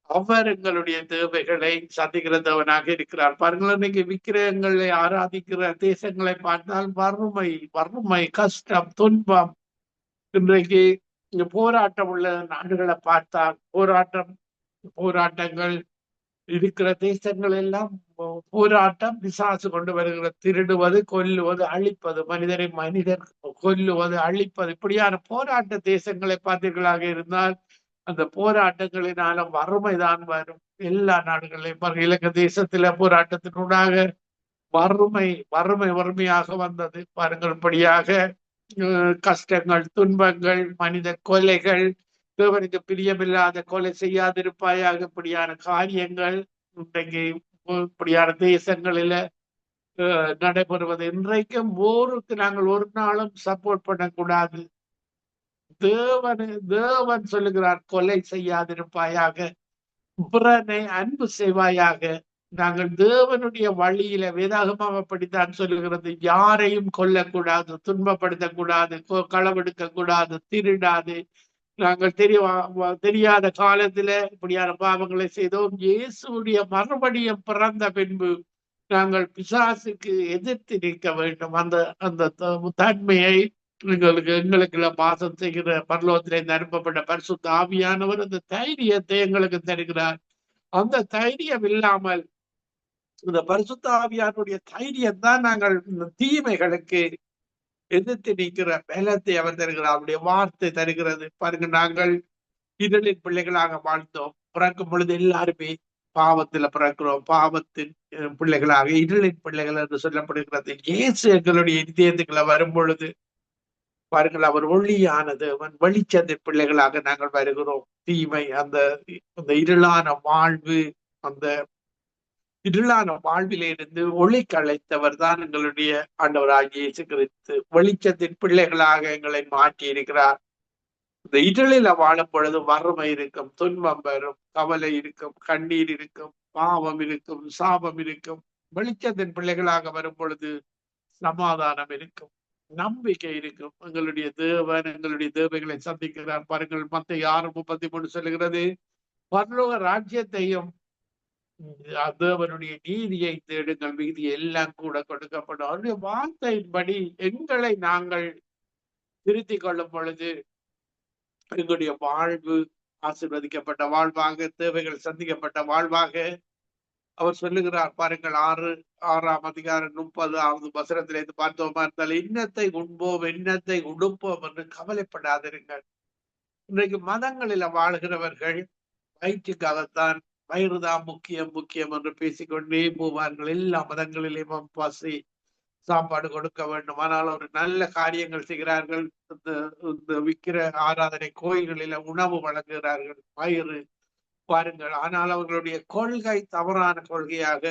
அவர் எங்களுடைய தேவைகளை சந்திக்கிறதவனாக இருக்கிறார். பாருங்கள், இன்னைக்கு விக்கிரகங்களை ஆராதிக்கிற தேசங்களை பார்த்தால் வறுமை, கஷ்டம், துன்பம். இன்றைக்கு போராட்டம் உள்ள நாடுகளை பார்த்தால் போராட்டங்கள் இருக்கிற தேசங்கள் எல்லாம் போராட்டம், பிசாசு கொண்டு வருகிற திருடுவது, கொல்லுவது, அழிப்பது, மனிதர் கொல்லுவது, அழிப்பது, இப்படியான போராட்ட தேசங்களை பார்த்தீர்களாக இருந்தால் அந்த போராட்டங்களினாலும் வறுமைதான் வரும். எல்லா நாடுகளையும் இலங்கை தேசத்துல போராட்டத்தினூடாக வறுமையாக வந்தது. பாருங்கள், இப்படியாக கஷ்டங்கள், துன்பங்கள், மனித கொலைகள், தேவனுக்கு பிரியமில்லாத கொலை செய்யாதிருப்பாயாக, இப்படியான காரியங்கள் இன்றைக்கு இப்படியான தேசங்களில நடைபெறுவது. இன்றைக்கும் போருக்கு நாங்கள் ஒரு நாளும் சப்போர்ட் பண்ணக்கூடாது. தேவன் சொல்லுகிறார், கொலை செய்யாதிருப்பாயாக, பிறனை அன்பு செய்வாயாக. நாங்கள் தேவனுடைய வழியில, வேதாகமம் அப்படித்தான் சொல்லுகிறது, யாரையும் கொல்லக்கூடாது, துன்பப்படுத்தக்கூடாது, களவெடுக்க கூடாது, திருடாது. நாங்கள் தெரியாத காலத்துல இப்படியான பாவங்களை செய்தோம். இயேசுடைய மறுபடியும் பிறந்த பின்பு நாங்கள் பிசாசுக்கு எதிர்த்து நிற்க வேண்டும். அந்த அந்த தன்மையை எங்களுக்கு பாசம் செய்கிற பரலோகத்திலிருந்து அனுப்பப்பட்ட பரிசுத்த ஆவியானவர் அந்த தைரியத்தை எங்களுக்கு தருகிறார். அந்த தைரியம் இல்லாமல், இந்த பரிசுத்த ஆவியானுடைய தைரியம் தான் நாங்கள் இந்த தீமைகளுக்கு எதிர்த்து நிற்கிற பலத்தை அவர் தருகிறார். அவருடைய வார்த்தை தருகிறது. பாருங்க, நாங்கள் இருளின் பிள்ளைகளாக வாழ்ந்தோம். பிறக்கும் பொழுது எல்லாருமே பாவத்துல பிறக்கிறோம். பாவத்தின் பிள்ளைகளாக, இருளின் பிள்ளைகள் என்று சொல்லப்படுகிறது. இயேசு எங்களுடைய இதயத்துக்குள்ள வரும் பொழுது பாருங்கள், அவர் ஒளியானது, அவன் வெளிச்சத்தின் பிள்ளைகளாக நாங்கள் வருகிறோம். தீமை, அந்த இருளான வாழ்வு, அந்த இருளான வாழ்விலே இருந்து ஒளி களைத்தவர் தான் எங்களுடைய ஆண்டவராகிய இயேசு கிறிஸ்து. வெளிச்சத்தின் பிள்ளைகளாக எங்களை மாற்றி இருக்கிறார். இந்த இருளில வாழும் பொழுது வறுமை இருக்கும், துன்பம் வரும், கவலை இருக்கும், கண்ணீர் இருக்கும், பாவம் இருக்கும், சாபம் இருக்கும். வெளிச்சத்தின் பிள்ளைகளாக வரும் பொழுது சமாதானம் இருக்கும், நம்பிக்கை இருக்கும். எங்களுடைய தேவன் எங்களுடைய தேவைகளை சந்திக்கிறார். பாருங்கள், மத்தேயு 6:33 சொல்லுகிறது, பரலோக ராஜ்யத்தையும் தேவனுடைய நீதியை தேடுங்கள், மீதி எல்லாம் கூட கொடுக்கப்படும். அவருடைய வார்த்தையின்படி எங்களை நாங்கள் திருத்திக் கொள்ளும் பொழுது எங்களுடைய வாழ்வு ஆசீர்வதிக்கப்பட்ட வாழ்வாக, தேவைகள் சந்திக்கப்பட்ட வாழ்வாக அவர் சொல்லுகிறார். பாருங்கள், 6ஆம் அதிகாரம் 30வது வசனத்திலிருந்து பார்த்தோமா இருந்தால், இன்னத்தை உண்போம், இன்னத்தை உடுப்போம் என்று கவலைப்படாதிருங்கள். இன்றைக்கு மதங்களில வாழ்கிறவர்கள் வயிற்றுக்காகத்தான், வயிறுதான் முக்கியம் முக்கியம் என்று பேசிக்கொண்டே போவார்கள். எல்லா மதங்களிலும் பசி, சாப்பாடு கொடுக்க வேண்டும். ஆனால் ஒரு நல்ல காரியங்கள் செய்கிறார்கள். இந்த விக்கிர ஆராதனை கோயில்களில உணவு வழங்குகிறார்கள், வயிறு. பாருங்கள், ஆனால் அவர்களுடைய கொள்கை தவறான கொள்கையாக,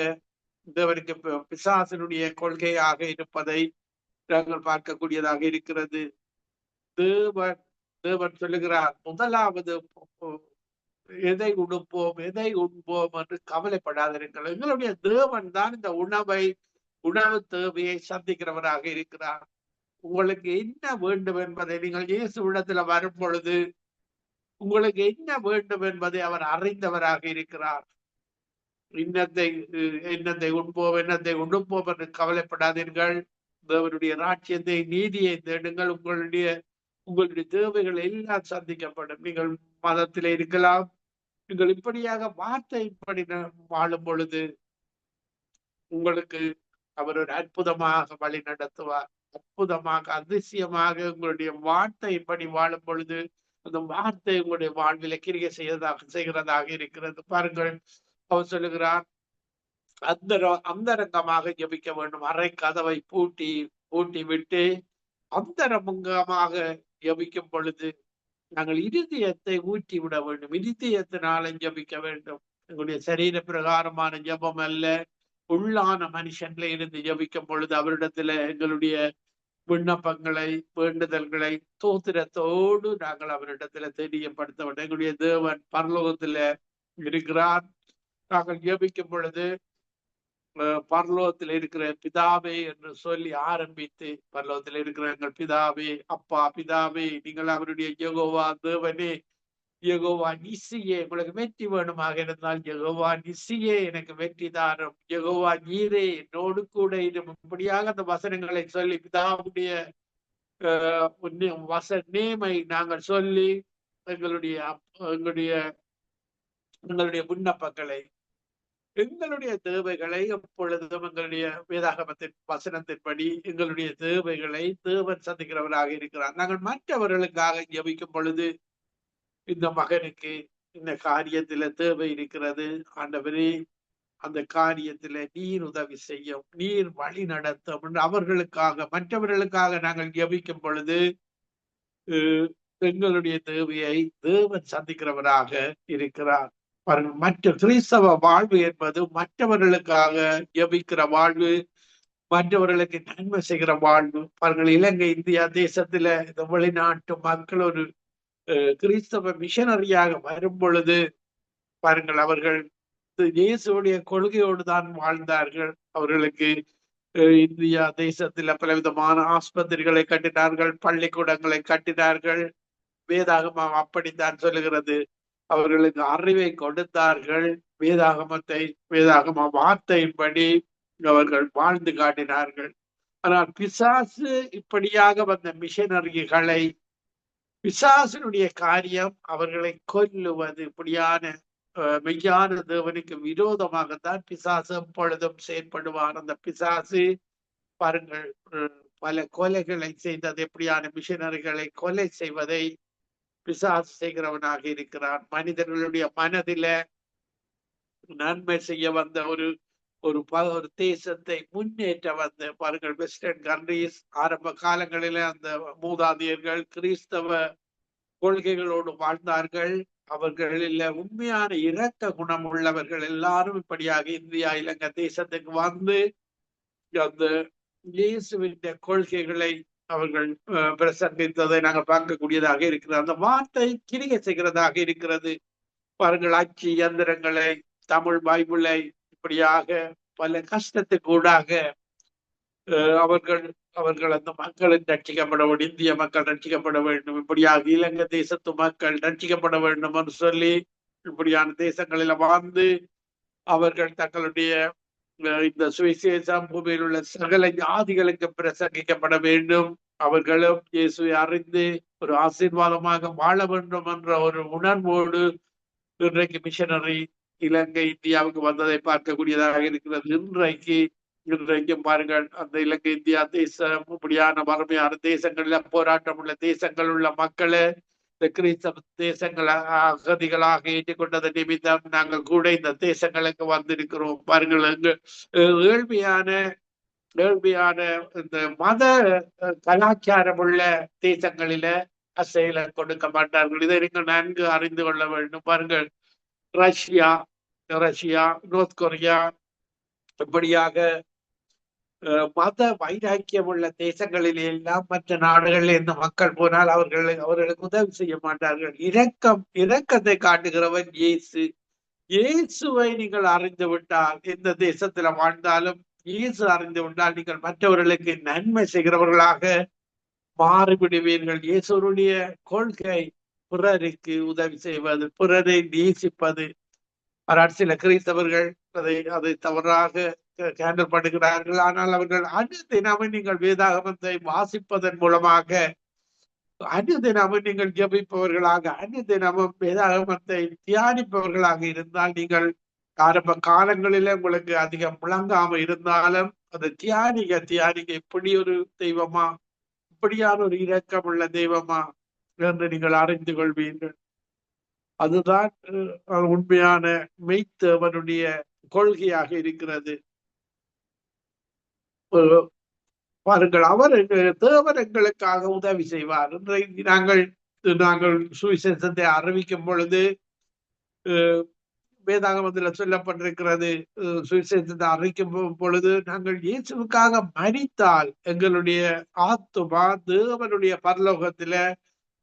தேவனுக்கு பிசாசனுடைய கொள்கையாக இருப்பதை நாங்கள் பார்க்கக்கூடியதாக இருக்கிறது. தேவன் சொல்லுகிறார், முதலாவது எதை உடுப்போம், எதை உண்போம் என்று கவலைப்படாதிருங்கள். எங்களுடைய தேவன் தான் இந்த உணவு தேவையை சந்திக்கிறவராக இருக்கிறார். உங்களுக்கு என்ன வேண்டும் என்பதை நீங்கள் இயேசுவிடத்துல வரும் பொழுது உங்களுக்கு என்ன வேண்டும் என்பதை அவர் அறிந்தவராக இருக்கிறார். என்னத்தை உண்போம், என்னத்தை உடுப்போம் என்று கவலைப்படாதீர்கள். தேவனுடைய ராஜ்யத்தை, நீதியை தேடுங்கள். உங்களுடைய தேவைகள் எல்லாம் சந்திக்கப்படும். நீங்கள் மதத்திலே இருக்கலாம். நீங்கள் இப்படியாக வார்த்தைப்படி வாழும் பொழுது உங்களுக்கு அவர் ஒரு அற்புதமாக வழி நடத்துவார். அற்புதமாக, அதிசயமாக உங்களுடைய வார்த்தைப்படி வாழும் பொழுது அந்த வார்த்தை உங்களுடைய வாழ்வில கிரியை செய்கிறதாக இருக்கிறது. பாருங்கள், அவர் சொல்லுகிறார், அந்தரங்கமாக ஜெபிக்க வேண்டும். அரை கதவை பூட்டி விட்டு அந்தரங்கமாக ஜெபிக்கும் பொழுது நாங்கள் இருதயத்தை ஊற்றி விட வேண்டும். இருதயத்தினால ஜெபிக்க வேண்டும். எங்களுடைய சரீர பிரகாரமான ஜெபம் அல்ல, உள்ளான மனுஷன்ல இருந்து ஜெபிக்கும் பொழுது அவரிடத்துல எங்களுடைய விண்ணப்பங்களை, வேண்டுதல்களை தோத்திரத்தோடு நாங்கள் அவரிடத்துல தெரியப்படுத்த வேண்டும். எங்களுடைய தேவன் பரலோகத்துல இருக்கிறார். நாங்கள் ஜெபிக்கும் பொழுது பரலோகத்தில் இருக்கிற பிதாவே என்று சொல்லி ஆரம்பித்து, பரலோகத்தில் இருக்கிற எங்கள் பிதாவே, அப்பா பிதாவே, நீங்கள் அவருடைய யெகோவா தேவனே, யெகோவா நிசியே, உங்களுக்கு வெற்றி வேணுமாக இருந்தால் யெகோவா நிசியே எனக்கு வெற்றி தாரும், யெகோவா நீரே என்னோடு கூட இரும். இப்படியாக அந்த வசனங்களை சொல்லி பிதாவுடைய நேமை நாங்கள் சொல்லி எங்களுடைய விண்ணப்பங்களை, எங்களுடைய தேவைகளை எப்பொழுதும் எங்களுடைய வேதாகமத்தின் வசனத்தின்படி எங்களுடைய தேவைகளை தேவன் சந்திக்கிறவராக இருக்கிறார். நாங்கள் மற்றவர்களுக்காக ஜெபிக்கும் பொழுது, இந்த மகனுக்கு இந்த காரியத்துல தேவை இருக்கிறது, ஆண்டவரே அந்த காரியத்தில நீர் உதவி செய்யும், நீர் வழி நடத்தும் என்று அவர்களுக்காக மற்றவர்களுக்காக நாங்கள் ஜெபிக்கும் பொழுது எங்களுடைய தேவையை தேவன் சந்திக்கிறவராக இருக்கிறார். பாருங்கள், மற்ற கிறிஸ்தவ வாழ்வு என்பது மற்றவர்களுக்காக ஜெபிக்கிற வாழ்வு, மற்றவர்களுக்கு நன்மை செய்கிற வாழ்வு. பாருங்கள், இலங்கை இந்தியா தேசத்துல இந்த வெளிநாட்டு மக்கள் ஒரு கிறிஸ்தவ மிஷனரியாக வரும் பொழுது பாருங்கள், அவர்கள் இயேசுடைய கொள்கையோடு தான் வாழ்ந்தார்கள். அவர்களுக்கு இந்தியா தேசத்துல பலவிதமான ஆஸ்பத்திரிகளை கட்டினார்கள், பள்ளிக்கூடங்களை கட்டினார்கள். வேதாகமம் அப்படித்தான் சொல்லுகிறது. அவர்களுக்கு அறிவை கொடுத்தார்கள். வேதாகம வார்த்தையின்படி அவர்கள் வாழ்ந்து காட்டினார்கள். ஆனால் பிசாசு இப்படியாக வந்த மிஷனரிகளை, பிசாசினுடைய காரியம் அவர்களை கொல்லுவது. இப்படியான மெய்யான தேவனுக்கு விரோதமாகத்தான் பிசாசு எப்பொழுதும் செயற்படுவான். அந்த பிசாசு பாருங்கள், பல கொலைகளை செய்தது. எப்படியான மிஷனரிகளை கொலை செய்வதை பிசாசு செய்கிறவனாக இருக்கிறான். மனிதர்களுடைய மனதில நன்மை செய்ய வந்த ஒரு தேசத்தை முன்னேற்ற வந்த பாருங்கள், வெஸ்டர்ன் கண்ட்ரீஸ் ஆரம்ப காலங்களில அந்த மூதாதையர்கள் கிறிஸ்தவ கொள்கைகளோடு வாழ்ந்தார்கள். அவர்களில் உண்மையான இரக்க குணம் உள்ளவர்கள் எல்லாரும் இப்படியாக இந்தியா இலங்கை தேசத்துக்கு வந்து அந்த இயேசுவின் கொள்கைகளை அவர்கள் பிரசங்கித்ததை நாங்கள் பார்க்கக்கூடியதாக இருக்கிறது. அந்த வார்த்தை கிரியை செய்கிறதாக இருக்கிறது. பாருங்கள், அச்சு இயந்திரங்களை, தமிழ் பைபிளை இப்படியாக பல கஷ்டத்துக்கூடாக அவர்கள் அந்த மக்களின் ரட்சிக்கப்பட வேண்டும், இந்திய மக்கள் ரட்சிக்கப்பட வேண்டும், இப்படியாக இலங்கை தேசத்து மக்கள் ரட்சிக்கப்பட வேண்டும் என்று சொல்லி இப்படியான தேசங்களில் வாழ்ந்து அவர்கள் தங்களுடைய இந்த சுவிசேஷம் பூமியில் உள்ள சகல ஜாதிகளுக்கு பிரசங்கிக்கப்பட வேண்டும், அவர்களும் இயேசுவை அறிந்து ஒரு ஆசீர்வாதமாக வாழ வேண்டும் என்ற ஒரு உணர்வோடு இன்றைக்கு மிஷனரி இலங்கை இந்தியாவுக்கு வந்ததை பார்க்கக்கூடியதாக இருக்கிறது. இன்றைக்கும் பாருங்கள், அந்த இலங்கை இந்தியா தேசம் இப்படியான வறுமையான தேசங்கள்ல போராட்டம் உள்ள தேசங்கள் உள்ள மக்களை இந்த கிறிஸ்தவ தேசங்கள் அகதிகளாக ஏற்றுக்கொண்டது நிமித்தம் நாங்கள் கூட இந்த தேசங்களுக்கு வந்திருக்கிறோம். பாருங்கள், ஏழ்மையான இந்த மத கலாச்சாரம் உள்ள தேசங்களில அசைல கொடுக்க மாட்டார்கள். இதை நீங்கள் நன்கு அறிந்து கொள்ள வேண்டும். பாருங்கள், ரஷ்யா, நோர்த் கொரியா இப்படியாக மத வைராக்கியம் உள்ள தேசங்களில் எல்லாம் மற்ற நாடுகளில் இந்த மக்கள் போனால் அவர்களுக்கு உதவி செய்ய மாட்டார்கள். இரக்கத்தை காட்டுகிறவன் இயேசுவை நீங்கள் அறிந்து விட்டால், எந்த தேசத்துல வாழ்ந்தாலும் இயேசு அறிந்து விட்டால் நீங்கள் மற்றவர்களுக்கு நன்மை செய்கிறவர்களாக மாறிவிடுவீர்கள். இயேசுடைய கொள்கை பிறருக்கு உதவி செய்வது, பிறரை நேசிப்பது. சில கிறிஸ்தவர்கள் அதை தவறாக கேண்டல் பண்ணுகிறார்கள். ஆனால் அவர்கள் அனுதினமும் நீங்கள் வேதாகமத்தை வாசிப்பதன் மூலமாக, அனுதினமும் நீங்கள் ஜெபிப்பவர்களாக, அனுதினமும் வேதாகமத்தை தியானிப்பவர்களாக இருந்தால், நீங்கள் ஆரம்ப காலங்களில உங்களுக்கு அதிகம் விளங்காம இருந்தாலும் அது தியானிக்க இப்படி ஒரு தெய்வமா, இப்படியான ஒரு இரக்கமுள்ள தெய்வமா என்று நீங்கள் அறிந்து கொள்வீர்கள். அதுதான் உண்மையான மெய்த்தேவனுடைய கொள்கையாக இருக்கிறது. பாருங்கள், தேவன் எங்களுக்காக உதவி செய்வார். இன்றைக்கு நாங்கள் சுவிசேஷத்தை அறிவிக்கும் பொழுது வேதாகமத்தில் சொல்லப்பட்டிருக்கிறது, சுவிசேஷத்தை அறிவிக்கும் பொழுது நாங்கள் இயேசுவுக்காக மரித்தால் எங்களுடைய ஆத்துமா தேவனுடைய பரலோகத்தில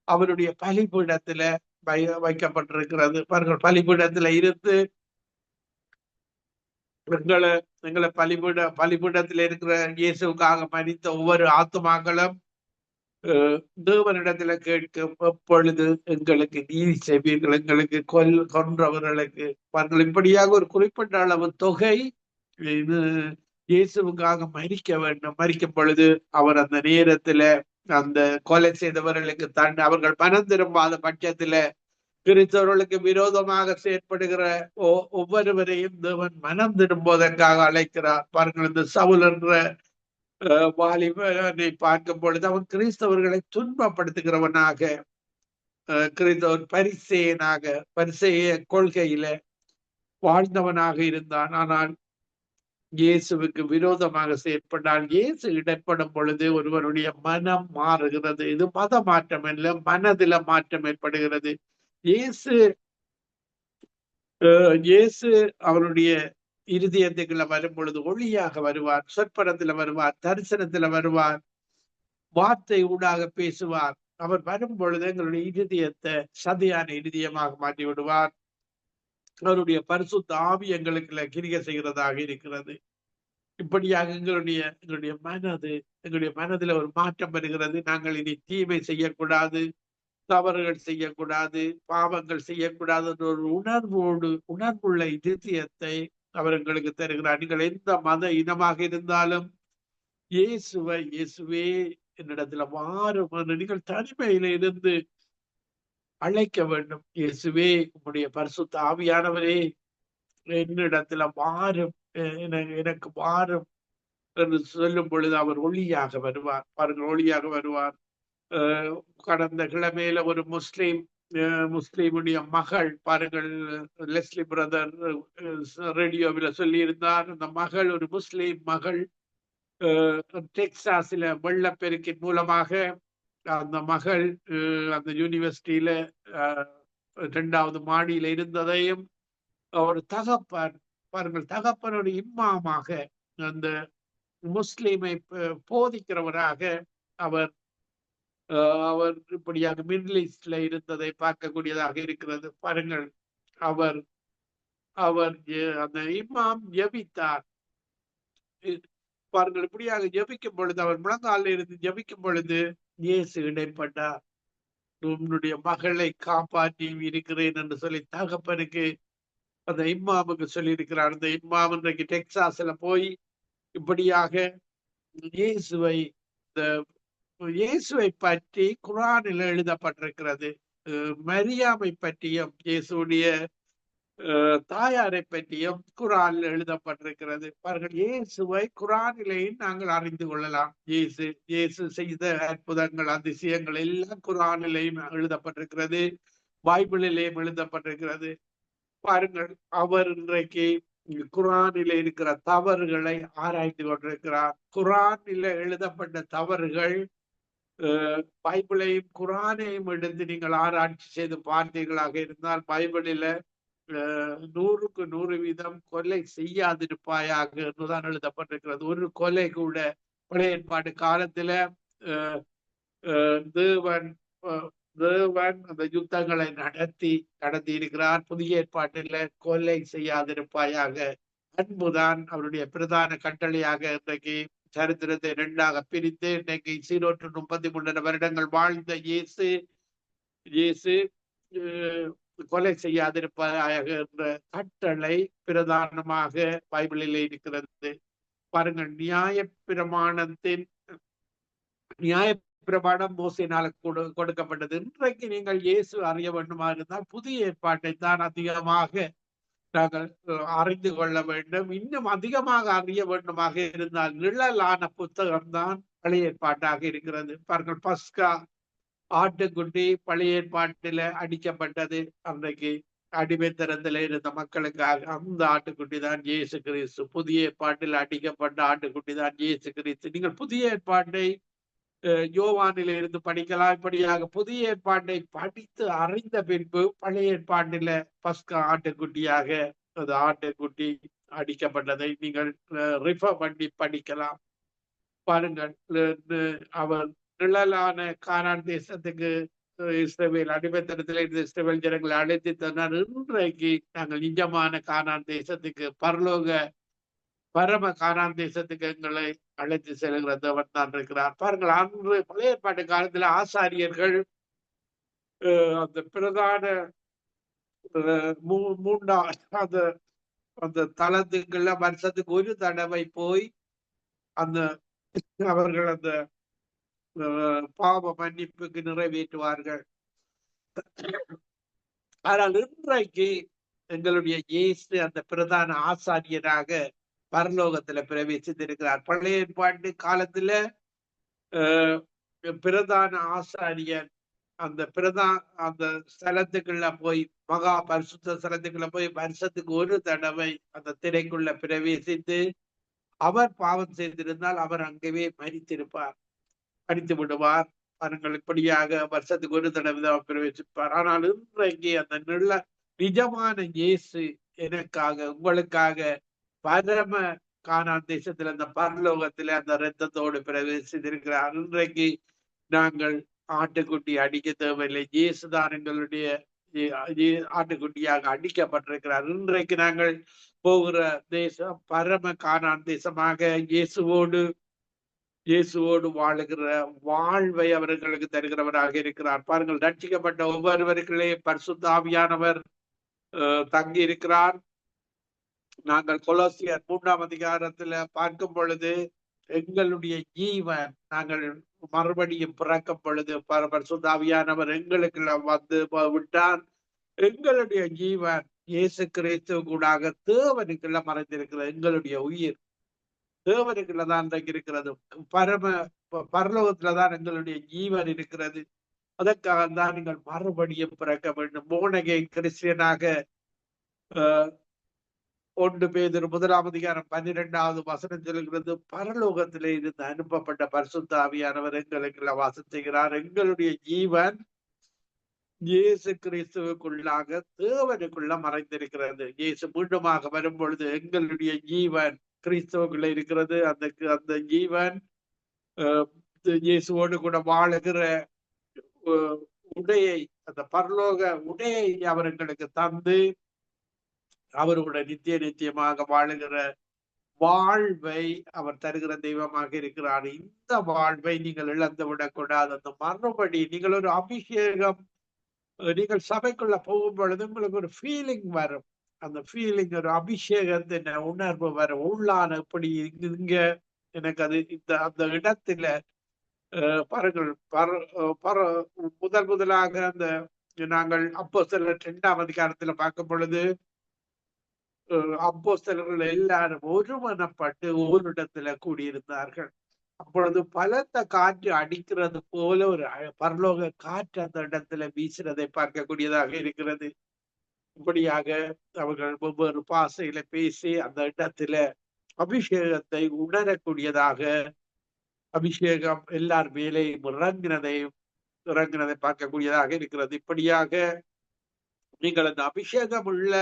அவருடைய பலிபீடத்தில வைக்கப்பட்டிருக்கிறது. பாருங்கள், பலிபீடத்தில இருந்து எங்களை பலிபீடத்தில் இருக்கிற இயேசுக்காக மரித்த ஒவ்வொரு ஆத்துமாக்களும் தேவனிடத்துல கேட்கும், எப்பொழுது எங்களுக்கு நீதி செய்வீர்கள், எங்களுக்கு கொன்றவர்களுக்கு. பாருங்கள், இப்படியாக ஒரு குறிப்பிட்ட அளவு தொகை இது இயேசுவுக்காக மரிக்க வேண்டும். மரிக்கும் பொழுது அவர் அந்த நேரத்துல அந்த கொலை செய்தவர்களுக்கு அவர்கள் மனம் திரும்பாத பட்சத்துல கிறிஸ்தவர்களுக்கு விரோதமாக செயற்படுகிற ஒவ்வொருவரையும் தேவன் மனம் திரும்புவதற்காக அழைக்கிறார். பாருங்கள், இந்த சவுல் என்ற வாலிபனை பார்க்கும் பொழுது அவன் கிறிஸ்தவர்களை துன்பப்படுத்துகிறவனாக, கிறிஸ்தவர் பரிசேய கொள்கையில வாழ்ந்தவனாக இருந்தான். ஆனால் இயேசுவுக்கு விரோதமாக செயற்பட்டால் இயேசு இடைப்படும் பொழுது ஒருவருடைய மனம் மாறுகிறது. இது மத மாற்றம் அல்ல, மனதில மாற்றம் ஏற்படுகிறது. இயேசு இயேசு அவருடைய இருதயத்துக்குள்ள வரும் பொழுது ஒளியாக வருவார், சொற்பனத்துல வருவார், தரிசனத்துல வருவார், வார்த்தை ஊடாக பேசுவார். அவர் வரும் பொழுது எங்களுடைய இருதயத்தை சதையான இருதயமாக மாற்றி விடுவார். அவருடைய பரிசுத்த ஆவி எங்களுக்கு கிரியை செய்கிறதாக இருக்கிறது. இப்படியாக எங்களுடைய மனதுல ஒரு மாற்றம் வருகிறது. நாங்கள் இனி தீமை செய்யக்கூடாது, தவறுகள் செய்யக்கூடாது, பாவங்கள் செய்யக்கூடாது என்ற ஒரு உணர்வுள்ள இதயத்தை அவர் எங்களுக்கு தருகிறார். நீங்கள் எந்த மத இனமாக இருந்தாலும் இயேசுவே என்னிடத்துல வாரும் என்று நீங்கள் தனிமையில இருந்து அழைக்க வேண்டும். இயேசுவே, உம்முடைய பரிசுத்த ஆவியானவரே என்னிடத்துல வாரும், எனக்கு வாரும் என்று சொல்லும் பொழுது அவர் ஒளியாக வருவார். பாருங்கள், ஒளியாக வருவார். கடந்த கிழமையில ஒரு முஸ்லீமுடைய மகள், பாருங்கள், லெஸ்லி பிரதர் ரேடியோவில் சொல்லி இருந்தார். அந்த மகள் ஒரு முஸ்லீம் மகள், டெக்சாஸ்ல வெள்ளப்பெருக்கின் மூலமாக அந்த மகள் அந்த யூனிவர்சிட்டியில 2வது மாடியில இருந்ததையும் ஒரு தகப்பன், பாருங்கள், தகப்பனோட இம்மாமாக அந்த முஸ்லீமை போதிக்கிறவராக அவர் இப்படியாக மிடில் ஈஸ்ட்ல இருந்ததை பார்க்கக்கூடியதாக இருக்கிறது. பாருங்கள், அவர் அந்த இமாம் ஜெபித்தார். பாருங்கள், இப்படியாக ஜெபிக்கும் பொழுது, அவர் முழங்காலில் இருந்து ஜெபிக்கும் பொழுது இயேசு இடைப்பட்டார். உன்னுடைய மகளை காப்பாற்றி இருக்கிறேன் என்று சொல்லி தகப்பனுக்கு, அந்த இம்மாமுக்கு சொல்லி இருக்கிறார். அந்த இம்மாம் இன்றைக்கு டெக்சாஸ்ல போய் இப்படியாக இயேசுவை பற்றி குர்ஆனில் எழுதப்பட்டிருக்கிறது. மரியாமை பற்றியும் இயேசுடைய தாயாரை பற்றியும் குர்ஆனில் எழுதப்பட்டிருக்கிறது. பாருங்கள், இயேசுவை குர்ஆனிலேயும் நாங்கள் அறிந்து கொள்ளலாம். இயேசு செய்த அற்புதங்கள், அதிசயங்கள் எல்லாம் குர்ஆனிலேயும் எழுதப்பட்டிருக்கிறது, பைபிளிலேயும் எழுதப்பட்டிருக்கிறது. பாருங்கள், அவர் இன்றைக்கு குர்ஆனில இருக்கிற தவறுகளை ஆராய்ந்து கொண்டிருக்கிறார். குர்ஆனில எழுதப்பட்ட தவறுகள் பைபிளையும் குர்ஆனையும் எடுத்து நீங்கள் ஆராய்ச்சி செய்து பார்த்தீர்களாக இருந்தால், பைபிளில 100க்கு 100% கொலை செய்யாதிருப்பாயாக என்றுதான் எழுதப்பட்டிருக்கிறது. ஒரு கொலை கூட பழைய ஏற்பாடு காலத்துல தேவன் அந்த யுத்தங்களை நடத்தி இருக்கிறார். புதிய ஏற்பாட்டில கொலை செய்யாதிருப்பாயாக, அன்புதான் அவருடைய பிரதான கட்டளையாக இன்றைக்கு சரித்திரத்தை 2ஆக பிரித்து இன்னைக்கு 133 வருடங்கள் வாழ்ந்த இயேசு கொலை செய்யாதிருப்பாயாக என்ற கட்டளை பிரதானமாக பைபிளில் இருக்கிறது. பாருங்கள், நியாயப்பிரமாணம் மோசேயினால கொடுக்கப்பட்டது. இன்றைக்கு நீங்கள் இயேசு அறிய வேண்டுமா இருந்தால் புதிய ஏற்பாட்டை தான் அதிகமாக நாங்கள் அறிந்து கொள்ள வேண்டும். இன்னும் அதிகமாக அறிய வேண்டுமாக இருந்தால் நிழலான புத்தகம் தான் பழைய ஏற்பாட்டாக இருக்கிறது. பாருங்கள், பஸ்கா ஆட்டுக்குட்டி பழைய ஏற்பாட்டில அடிக்கப்பட்டது. அன்றைக்கு அடிமைத்தனத்தில இருந்த மக்களுக்காக அந்த ஆட்டுக்குட்டி தான் இயேசு கிறிஸ்து. புதிய ஏற்பாட்டில் அடிக்கப்பட்ட ஆட்டுக்குட்டி தான் இயேசு கிறிஸ்து. நீங்கள் புதிய ஏற்பாட்டை யோவானில இருந்து படிக்கலாம். இப்படியாக புதிய ஏற்பாட்டை படித்து அறிந்த பின்பு பழைய ஏற்பாட்டில பஸ்கா ஆட்டுக்குட்டியாக அது ஆட்டுக்குட்டி அடிக்கப்பட்டதை நீங்கள் ரிஃபர் பண்ணி படிக்கலாம். பாருங்கள், அவர் நிழலான கானான் தேசத்துக்கு இஸ்ரவேல் அடிமைத்தனத்தில் இருந்த இஸ்ரவேல் ஜனங்களை அழைத்து தந்தார். இன்றைக்கு நாங்கள் நிஜமான கானான் தேசத்துக்கு, பரம கானான் தேசத்துக்கு எங்களை அழைத்து செல்கிற தேவன் தான் இருக்கிறார். பாருங்கள், அன்று பழைய ஏற்பாட்டு காலத்துல ஆசாரியர்கள் அந்த பிரதான அந்த தளத்துக்குள்ள வருஷத்துக்கு ஒரு தடவை போய் அவர்கள் அந்த பாவ மன்னிப்புக்கு நிறைவேற்றுவார்கள். ஆனால் இன்றைக்கு எங்களுடைய இயேசு அந்த பிரதான ஆசாரியராக பரலோகத்துல பிரவேசித்திருக்கிறார். பழைய ஏற்பாட்டு காலத்துல பிரதான ஆசாரியன் அந்த ஸ்தலத்துக்குள்ள போய், மகா பரிசுத்த ஸ்தலத்துக்குள்ள போய் வருஷத்துக்கு ஒரு தடவை அந்த திரைக்குள்ள பிரவேசித்து, அவர் பாவம் செய்திருந்தால் அவர் அங்கவே மரித்திருப்பார், மரித்து விடுவார். பாருங்கள், இப்படியாக வருஷத்துக்கு ஒரு தடவை தான் பிரவேசிப்பார். ஆனால் இன்றைக்கு அந்த நிஜமான இயேசு எனக்காக, உங்களுக்காக பரம கானான் தேசத்துல, அந்த பரலோகத்துல அந்த இரத்தத்தோடு பிரவேசித்திருக்கிறார். இன்றைக்கு நாங்கள் ஆட்டுக்குட்டி அடிக்க தேவையில்லை. இயேசுதான் எங்களுடைய ஆட்டுக்குட்டியாக அடிக்கப்பட்டிருக்கிறார். இன்றைக்கு நாங்கள் போகிற தேசம் பரம கானான் தேசமாக இயேசுவோடு வாழுகிற வாழ்வை அவர்களுக்கு தருகிறவராக இருக்கிறார். பாருங்கள், ரட்சிக்கப்பட்ட ஒவ்வொருவருக்குள்ளே பரிசுத்த ஆவியானவர் தங்கி இருக்கிறார். நாங்கள் கொலோசியர் 3ஆம் அதிகாரத்துல பார்க்கும் பொழுது, எங்களுடைய ஜீவன், நாங்கள் மறுபடியும் பிறக்கும் பொழுது பரிசுத்த ஆவியானவர் எங்களுக்குள்ள வந்து விட்டார். எங்களுடைய ஜீவன் இயேசு கிறிஸ்து கூடாக தேவனுக்குள்ள மறைந்திருக்கிறது. எங்களுடைய உயிர் தேவனுக்குள்ளதான் இருக்கிறது. பரலோகத்துலதான் எங்களுடைய ஜீவன் இருக்கிறது. அதற்காக தான் நீங்கள் மறுபடியும் பிறக்க வேண்டும். போனகை கிறிஸ்டியனாக 1 பேதுரு 1ஆம் அதிகாரம் 12வது வசனம் சொல்கிறது, பரலோகத்திலே இருந்து அனுப்பப்பட்ட பரிசுத்த ஆவியானவர் எங்களுக்குள்ள வாசம் செய்கிறார். எங்களுடைய ஜீவன் இயேசு கிறிஸ்துவுக்குள்ளாக தேவனுக்குள்ள மறைந்திருக்கிறது. இயேசு மீண்டுமாக வரும் பொழுது எங்களுடைய ஜீவன் கிறிஸ்துவுக்குள்ள இருக்கிறது. அந்த ஜீவன் இயேசுவோடு கூட வாழுகிற உடையை, அந்த பரலோக உடையை அவர்களுக்கு தந்து அவருடைய நித்தியமாக வாழுகிற வாழ்வை அவர் தருகிற தெய்வமாக இருக்கிறார். இந்த வாழ்வை நீங்கள் இழந்து விடக்கூடாது. அந்த மறுபடி நீங்கள் ஒரு அபிஷேகம், நீங்கள் சபைக்குள்ள போகும் பொழுது உங்களுக்கு ஒரு ஃபீலிங் வரும். அந்த ஃபீலிங், ஒரு அபிஷேகத்தின் உணர்வு வரும். உள்ளான எப்படி இங்க எனக்கு அது அந்த இடத்துல பாருங்கள், முதலாக அந்த நாங்கள் அப்போஸ்தலர் 2ஆம் அதிகாரத்துல பார்க்கும் பொழுது, அப்போஸ்தலர்கள் எல்லாரும் ஒருமனப்பட்டு ஓரிடத்துல கூடியிருந்தார்கள். அப்பொழுது பலத்த காற்று அடிக்கிறது போல ஒரு பரலோக காற்று அந்த இடத்துல வீசுறதை பார்க்கக்கூடியதாக இருக்கிறது. இப்படியாக அவர்கள் ஒவ்வொரு பாசையில பேசி அந்த இடத்துல அபிஷேகத்தை உணரக்கூடியதாக, அபிஷேகம் எல்லார் மேலேயும் இறங்கினதை பார்க்கக்கூடியதாக இருக்கிறது. இப்படியாக நீங்கள் அந்த அபிஷேகம் உள்ள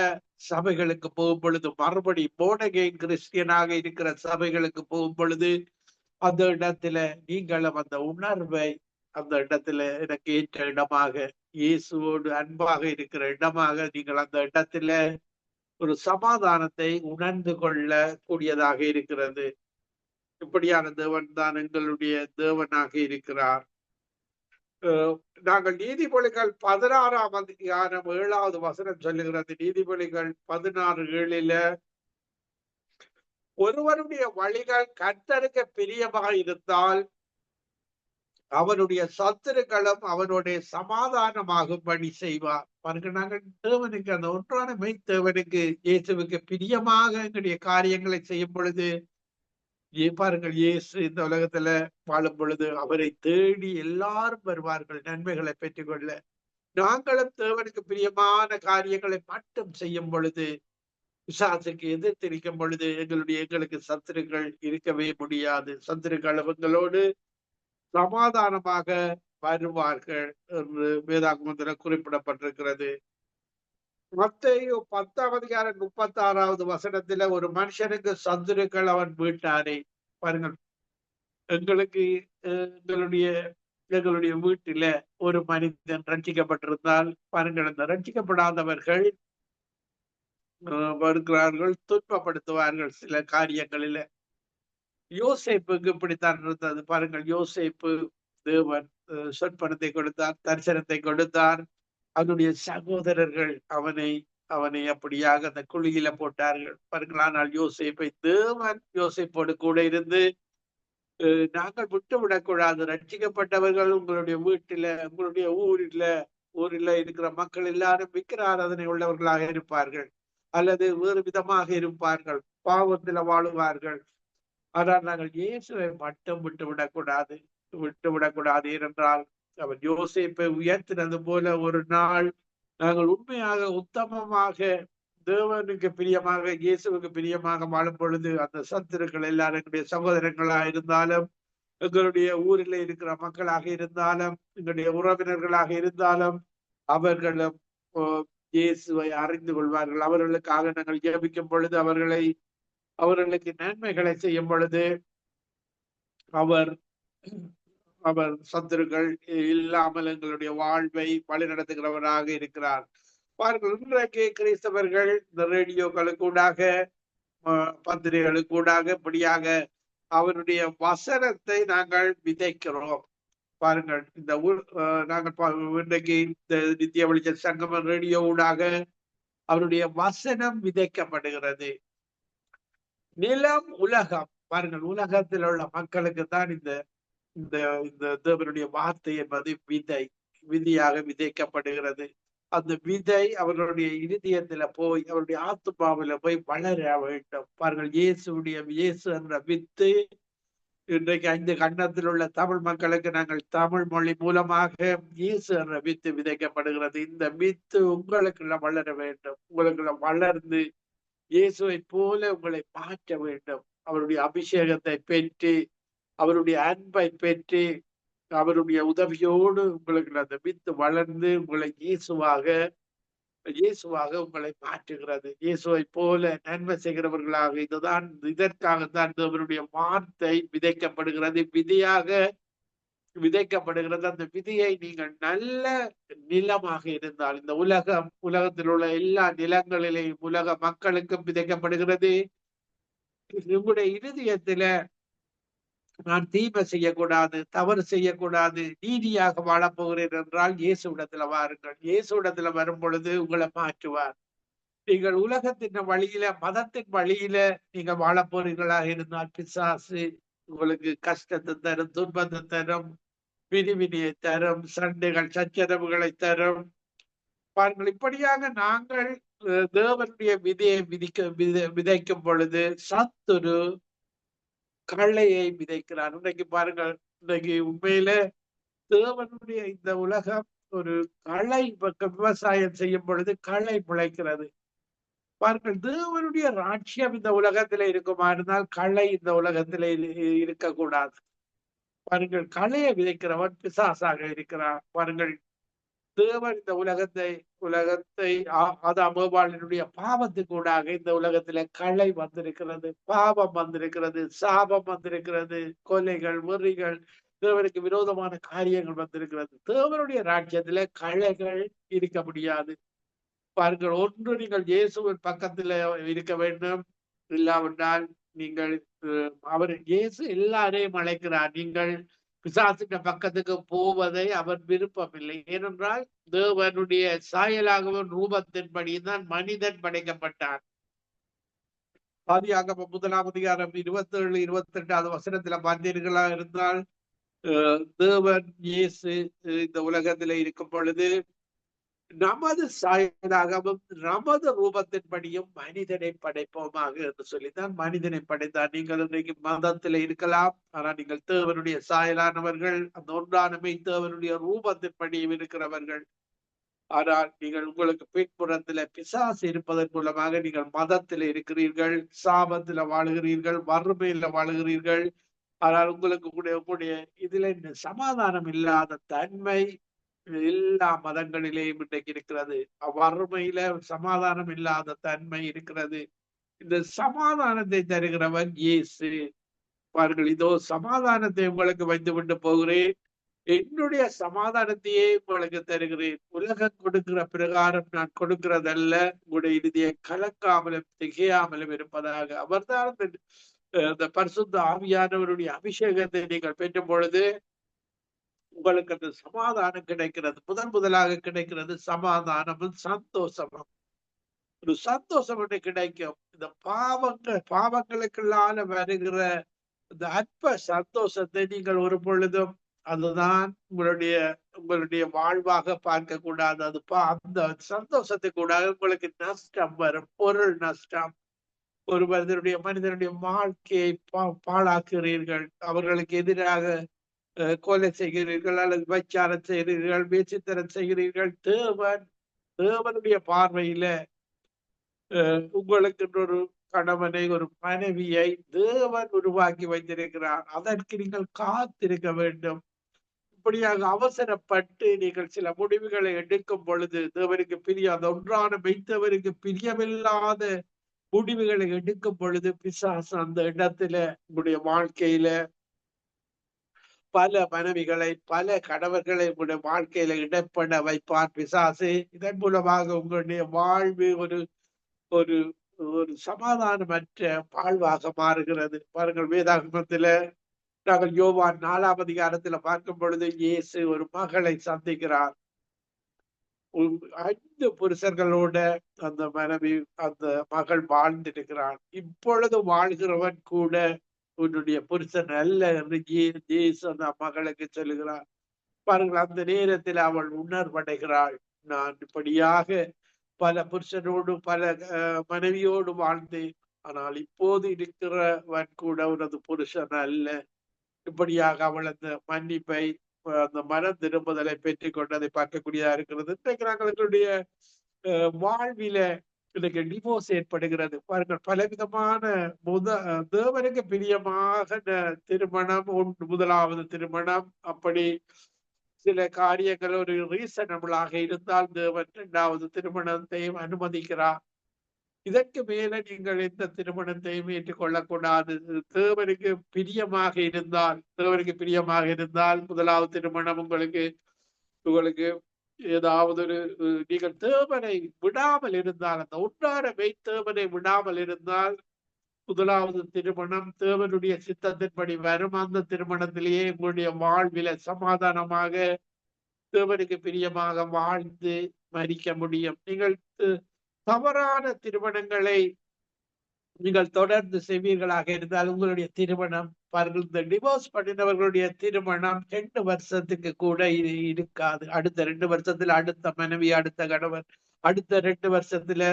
சபைகளுக்கு போகும் பொழுது, மறுபடி போனகேன் கிறிஸ்டியனாக இருக்கிற சபைகளுக்கு போகும் பொழுது, அந்த இடத்துல நீங்களும் அந்த உணர்வை, அந்த இடத்துல எனக்கு ஏற்ற இடமாக, இயேசுவோடு அன்பாக இருக்கிற இடமாக நீங்கள் அந்த இடத்துல ஒரு சமாதானத்தை உணர்ந்து கொள்ள கூடியதாக இருக்கிறது. இப்படியான தேவன் தான் எங்களுடைய தேவனாக இருக்கிறார். நாங்கள் நீதிமொழிகள் 16ஆம் அதிகாரம் 7வது வசனம் சொல்லுகிறது. நீதிமொழிகள் 16:7 ஒருவருடைய வழிகள் கர்த்தருக்கு பிரியமாக இருந்தால் அவனுடைய சத்துருக்களும் அவனுடைய சமாதானமாகும்படி செய்வார். பாருங்க, நாங்கள் தேவனுக்கு, அந்த ஒன்றான மெய்தேவனுக்கு, இயேசுவுக்கு பிரியமாக எங்களுடைய காரியங்களை செய்யும் பொழுது, பாருங்கள், இயேசு இந்த உலகத்துல வாழும் பொழுது அவரை தேடி எல்லாரும் வருவார்கள் நன்மைகளை பெற்றுக்கொள்ள. நாங்களும் தேவனுக்கு பிரியமான காரியங்களை மட்டும் செய்யும் பொழுது, பிசாசுக்கு எதிர்த்திருக்கும் பொழுது எங்களுக்கு சத்துருக்கள் இருக்கவே முடியாது. சத்துருக்கள் எங்களோடு சமாதானமாக வருவார்கள் என்று வேதாகமத்தில் குறிப்பிடப்பட்டிருக்கிறது. மத்தேயு 10ஆம் அதிகாரம் 36வது வசனத்துல, ஒரு மனுஷனுக்கு சத்துருக்கள் அவன் வீட்டாரே. பாருங்கள், எங்களுடைய வீட்டில ஒரு மனிதன் ரட்சிக்கப்பட்டிருந்தால், பாருங்கள், அந்த ரட்சிக்கப்படாதவர்கள் வருகிறார்கள், துன்பப்படுத்துவார்கள் சில காரியங்களில. யோசேப்புக்கு இப்படித்தான் இருந்தது. பாருங்கள், யோசேப்பு தேவன் சொற்பனத்தை கொடுத்தார், தரிசனத்தை கொடுத்தார். அவனுடைய சகோதரர்கள் அவனை அப்படியாக அந்த குழியில போட்டார்கள். பாருங்கள், ஆனால் யோசேப்பை தேவன் யோசேப்போடு கூட இருந்து, நாங்கள் விட்டு விடக்கூடாது. ரட்சிக்கப்பட்டவர்கள் உங்களுடைய வீட்டில, உங்களுடைய ஊரில் இருக்கிற மக்கள் எல்லாரும் விக்கிர ஆராதனை உள்ளவர்களாக இருப்பார்கள், அல்லது வேறு விதமாக இருப்பார்கள், பாவத்துல வாழுவார்கள். ஆனால் நாங்கள் இயேசுவை மட்டும் விட்டு விடக்கூடாது. ஏனென்றால் அவர் யோசேப்பை உயர்த்தினது போல ஒரு நாள் நாங்கள் உண்மையாக உத்தமமாக தேவனுக்கு பிரியமாக இயேசுவுக்கு பிரியமாக வாழும் பொழுது அந்த சத்துருக்கள் எல்லாரும் எங்களுடைய சகோதரங்களா இருந்தாலும் எங்களுடைய ஊரில் இருக்கிற மக்களாக இருந்தாலும் எங்களுடைய உறவினர்களாக இருந்தாலும் அவர்களும் இயேசுவை அறிந்து கொள்வார்கள். அவர்களுக்காக நாங்கள் ஜெபிக்கும் பொழுது அவர்களுக்கு நன்மைகளை செய்யும் பொழுது அவர் அவர் சத்துருக்கள் இல்லாமல் எங்களுடைய வாழ்வை வழிநடத்துகிறவராக இருக்கிறார். பாருங்கள், இன்றைக்கு கிறிஸ்தவர்கள் இந்த ரேடியோக்களுக்கூடாக பத்திரிகைகளுக்கூடாக இப்படியாக அவருடைய வசனத்தை நாங்கள் விதைக்கிறோம். பாருங்கள், இந்த நாங்கள் இன்றைக்கு இந்த நித்திய வெளிச்ச சங்கமம் ரேடியோ ஊடாக அவருடைய வசனம் விதைக்கப்படுகிறது. நிலம் உலகம், பாருங்கள், உலகத்தில் உள்ள மக்களுக்கு தான் இந்த இந்த இந்த தேவனுடைய வார்த்தை என்பது விதியாக விதைக்கப்படுகிறது. அந்த விதை அவர்களுடைய இருதயத்துல போய் அவருடைய ஆத்துமாவில போய் வளர வேண்டும். பாருங்கள், இயேசு என்ற வித்து இன்றைக்கு 5 கண்டத்தில் உள்ள தமிழ் மக்களுக்கு நாங்கள் தமிழ் மொழி மூலமாக இயேசு என்ற வித்து விதைக்கப்படுகிறது. இந்த வித்து உங்களுக்குள்ள வளர வேண்டும். உங்களுக்குள்ள வளர்ந்து இயேசுவை போல உங்களை மாற்ற வேண்டும். அவருடைய அபிஷேகத்தை பெற்று அவருடைய அன்பை பெற்று அவருடைய உதவியோடு உங்களுக்கு அந்த வித்து வளர்ந்து உங்களை இயேசுவாக உங்களை மாற்றுகிறது. இயேசுவை போல நன்மை செய்கிறவர்களாக இதற்காகத்தான் அவருடைய வார்த்தை விதைக்கப்படுகிறது, விதையாக விதைக்கப்படுகிறது. அந்த விதையை நீங்கள் நல்ல நிலமாக இருந்தால், இந்த உலகத்தில் உள்ள எல்லா நிலங்களிலேயும் உலக மக்களுக்கும் விதைக்கப்படுகிறது. உங்களுடைய இருதயத்தில நான் தீமை செய்யக்கூடாது, தவறு செய்யக்கூடாது, நீதியாக வாழப்போகிறேன் என்றால் இயேசுவிடத்துல வாருங்கள். இயேசுவிடத்துல வரும் பொழுது உங்களை மாற்றுவார். நீங்கள் உலகத்தின் வழியில மதத்தின் வழியில நீங்க வாழப்போறீர்களாக இருந்தால் பிசாசு உங்களுக்கு கஷ்டத்தை தரும், துன்பத்தை தரும், பிரிவினையை தரும், சண்டைகள் சச்சரவுகளை தரும். பாருங்கள், இப்படியாக நாங்கள் தேவனுடைய விதையை விதைக்கும் பொழுது சத்துரு களையை விதைக்கிறார். இன்றைக்கு பாருங்கள், இன்றைக்கு உண்மையில தேவனுடைய இந்த உலகம் ஒரு களை விவசாயம் செய்யும் பொழுது களை முளைக்கிறது. பாருங்கள், தேவனுடைய ராட்சியம் இந்த உலகத்தில இருக்குமா இருந்தால் களை இந்த உலகத்தில இருக்கக்கூடாது. பாருங்கள், களையை விதைக்கிறவன் பிசாசாக இருக்கிறார். பாருங்கள், தேவன் இந்த உலகத்தை ஆதாமுடைய பாவத்துக்கூடாக இந்த உலகத்துல களை வந்திருக்கிறது, பாவம் வந்திருக்கிறது, சாபம் வந்திருக்கிறது, கொலைகள், வெறிகள், தேவனுக்கு விரோதமான காரியங்கள் வந்திருக்கிறது. தேவனுடைய ராஜ்யத்துல களைகள் இருக்க முடியாது. பாருங்கள், ஒன்று நீங்கள் இயேசுவின் பக்கத்துல இருக்க வேண்டும், இல்லாவிட்டால் நீங்கள் இயேசு எல்லாரையும் அழைக்கிறார். நீங்கள் பிசாசுக்கு பக்கத்துக்கு போவதை அவர் விருப்பமில்லை. ஏனென்றால் தேவனுடைய சாயலாகவும் ரூபத்தின்படிதான் மனிதன் படைக்கப்பட்டான். ஆதியாகமம் 1ஆம் அதிகாரம் 27, 28 வசனத்துல பார்த்தீர்களா இருந்தால் தேவன் இயேசு இந்த உலகத்துல இருக்கும் பொழுது நமது சாயலாகவும் நமது ரூபத்தின்படியும் மனிதனை படைப்போமாக என்று சொல்லித்தான் மனிதனை படைத்தார். நீங்கள் இன்றைக்கு மதத்துல இருக்கலாம், ஆனால் நீங்கள் தேவனுடைய சாயலானவர்கள், அந்த ஒன்றான தேவனுடைய ரூபத்தின்படியும் இருக்கிறவர்கள். ஆனால் நீங்கள் உங்களுக்கு பின்புறத்துல பிசாசு இருப்பதன் மூலமாக நீங்கள் மதத்துல இருக்கிறீர்கள், சாபத்துல வாழுகிறீர்கள், வறுமையில வாழுகிறீர்கள். ஆனால் உங்களுக்கு உங்களுடைய இதுல சமாதானம் இல்லாத தன்மை எல்லா மதங்களிலேயும் இன்றைக்கு இருக்கிறது. வறுமையில சமாதானம் இல்லாத தன்மை இருக்கிறது. இந்த சமாதானத்தை தருகிறவன் இயேசு. பாருங்கள், இதோ சமாதானத்தை உங்களுக்கு வைத்து விட்டு போகிறேன், என்னுடைய சமாதானத்தையே உங்களுக்கு தருகிறேன். உலகம் கொடுக்கிற பிரகாரம் நான் கொடுக்கிறதல்ல, உங்களுடைய இறுதியை கலக்காமலும் திகையாமலும் இருப்பதாக. அவர்தான் இந்த பரிசுத்த ஆவியானவருடைய அபிஷேகத்தை நீங்கள் பெற்றும் பொழுது உங்களுக்கு அந்த சமாதானம் கிடைக்கிறது. முதலாக கிடைக்கிறது சமாதானமும் சந்தோஷமும். ஒரு சந்தோஷம் ஒன்று கிடைக்கும். இந்த பாவங்களுக்குள்ளால வருகிற இந்த அற்ப சந்தோஷத்தை நீங்கள் ஒரு பொழுதும் அதுதான் உங்களுடைய வாழ்வாக பார்க்க கூடாது. அந்த சந்தோஷத்தை கூட உங்களுக்கு நஷ்டம் வரும், பொருள் நஷ்டம். ஒரு மனிதனுடைய வாழ்க்கையை பாழாக்குகிறீர்கள். அவர்களுக்கு எதிராக கொலை செய்கிறீர்கள் அல்லது விபச்சாரம் செய்கிறீர்கள், வேசித்தனம் செய்கிறீர்கள், தேவனுடைய பார்வையில உங்களுக்கு ஒரு கணவனை ஒரு மனைவியை தேவன் உருவாக்கி வைத்திருக்கிறார். அதற்கு நீங்கள் காத்திருக்க வேண்டும். இப்படியாக அவசரப்பட்டு நீங்கள் சில முடிவுகளை எடுக்கும் பொழுது தேவனுக்கு பிரியாத ஒன்றான மெய்த்தவருக்கு பிரியமில்லாத முடிவுகளை எடுக்கும் பொழுது பிசாசு அந்த இடத்துல உங்களுடைய வாழ்க்கையில பல மனைவிகளை பல கணவர்களை உங்களுடைய வாழ்க்கையில இடப்பட வைப்பார் பிசாசு. இதன் மூலமாக உங்களுடைய வாழ்வு ஒரு ஒரு ஒரு சமாதானமற்ற வாழ்வாக மாறுகிறது. பாருங்கள், வேதாகமத்துல நாங்கள் யோவான் 4ஆம் அதிகாரத்துல பார்க்கும் பொழுது இயேசு ஒரு மகளை சந்திக்கிறார். 5 புருஷர்களோட அந்த மனைவி அந்த மகள் வாழ்ந்திருக்கிறாள். இப்பொழுது வாழ்கிறவன் கூட உன்னுடைய புருஷன் அல்ல என்று இயேசு அந்த மகளுக்கு சொல்லுகிறார். பாருங்கள், அந்த நேரத்தில் அவள் உணர்வடைகிறாள். நான் இப்படியாக பல புருஷனோடு பல மனைவியோடு வாழ்ந்தேன், ஆனால் இப்போது இருக்கிறவன் கூட உனது புருஷன் அல்ல. இப்படியாக அவள் அந்த மன்னிப்பை அந்த மனம் திரும்புதலை பெற்றுக் கொண்டதை பார்க்கக்கூடியதா இருக்கிறது. இன்றைக்கு நாங்கள் எங்களுடைய வாழ்வில இன்னைக்கு டிவோர்ஸ் ஏற்படுகிறது. பாருங்கள், பலவிதமான தேவனுக்கு பிரியமாக திருமணம் முதலாவது திருமணம், அப்படி சில காரியங்கள் ஒரு ரீசனபிளாக இருந்தால் தேவன் 2வது திருமணத்தையும் அனுமதிக்கிறார். இதற்கு மேல நீங்கள் எந்த திருமணத்தையும் ஏற்றுக்கொள்ளக்கூடாது. தேவனுக்கு பிரியமாக இருந்தால் முதலாவது திருமணம் உங்களுக்கு ஏதாவது ஒரு நீங்கள் தேவனை விடாமல் இருந்தால், அந்த உண்டான தேவனை விடாமல் இருந்தால் முதலாவது திருமணம் தேவனுடைய சித்தத்தின்படி வரும். அந்த திருமணத்திலேயே உங்களுடைய வாழ்வில சமாதானமாக தேவனுக்கு பிரியமாக வாழ்ந்து மரிக்க முடியும். நீங்கள் தவறான திருமணங்களை நீங்கள் தொடர்ந்து செய்வீர்களாக இருந்தால் உங்களுடைய திருமணம், பாருங்கள், இந்த டிவோர்ஸ் பண்ணினவர்களுடைய திருமணம் 2 வருஷத்துக்கு கூட இருக்காது. அடுத்த 2 வருஷத்துல அடுத்த மனைவி, அடுத்த கணவன், அடுத்த 2 வருஷத்துல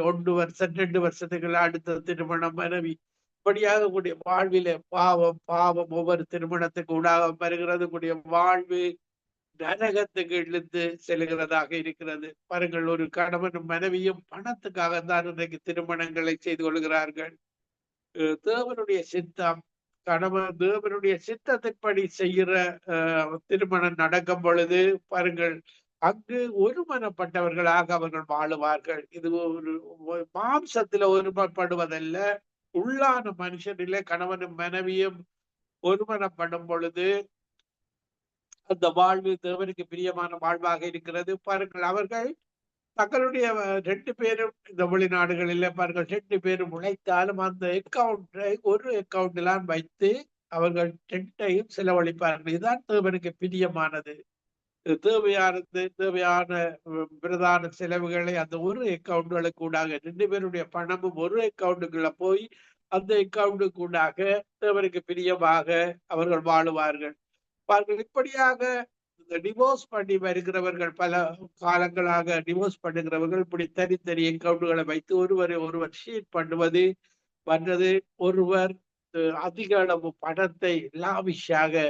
1 வருஷம் 2 வருஷத்துக்குள்ள அடுத்த திருமணம், மனைவி. இப்படியாக உங்களுடைய வாழ்வில பாவம் ஒவ்வொரு திருமணத்துக்கு ஊடாக வருகிறது. உங்களுடைய வாழ்வு நரகத்துக்கு இழுத்து செல்கிறதாக இருக்கிறது. பாருங்கள், ஒரு கணவனும் மனைவியும் பணத்துக்காக தான் இன்றைக்கு திருமணங்களை செய்து கொள்கிறார்கள். தேவனுடைய சித்தம், கணவன் தேவனுடைய சித்தத்தின்படி செய்கிற திருமணம் நடக்கும் பொழுது பாருங்கள், அங்கு ஒருமனப்பட்டவர்களாக அவர்கள் வாழுவார்கள். இது ஒரு மாம்சத்துல ஒருமனப்படுவதல்ல, உள்ளான மனுஷனிலே கணவனும் மனைவியும் ஒருமனப்படும் பொழுது அந்த வாழ்வு தேவனுக்கு பிரியமான வாழ்வாக இருக்கிறது. பாருங்கள், அவர்கள் தங்களுடைய 2 பேரும் இந்த வெளிநாடுகளில் பாருங்கள் 2 பேரும் உழைத்தாலும் அந்த அக்கௌண்டை ஒரு அக்கௌண்டில் வைத்து அவர்கள் 2ஐயும் செலவழிப்பார்கள். இதுதான் தேவனுக்கு பிரியமானது. தேவையான பிரதான செலவுகளை அந்த ஒரு அக்கௌண்டுகளுக்கு ஊடாக 2 பேருடைய பணமும் ஒரு அக்கௌண்டுக்குள்ள போய் அந்த அக்கௌண்டுக்கு ஊடாக தேவனுக்கு பிரியமாக அவர்கள் வாழுவார்கள். பாருங்கள், இப்படியாக இந்த டிவோர்ஸ் பண்ணி வருகிறவர்கள், பல காலங்களாக டிவோர்ஸ் பண்ணுகிறவர்கள் இப்படி தனித்தனி அக்கௌண்டுகளை வைத்து ஒருவர் ஷீட் பண்ணுவது வந்தது. ஒருவர் அதிக அளவு பணத்தை லாவிஷாக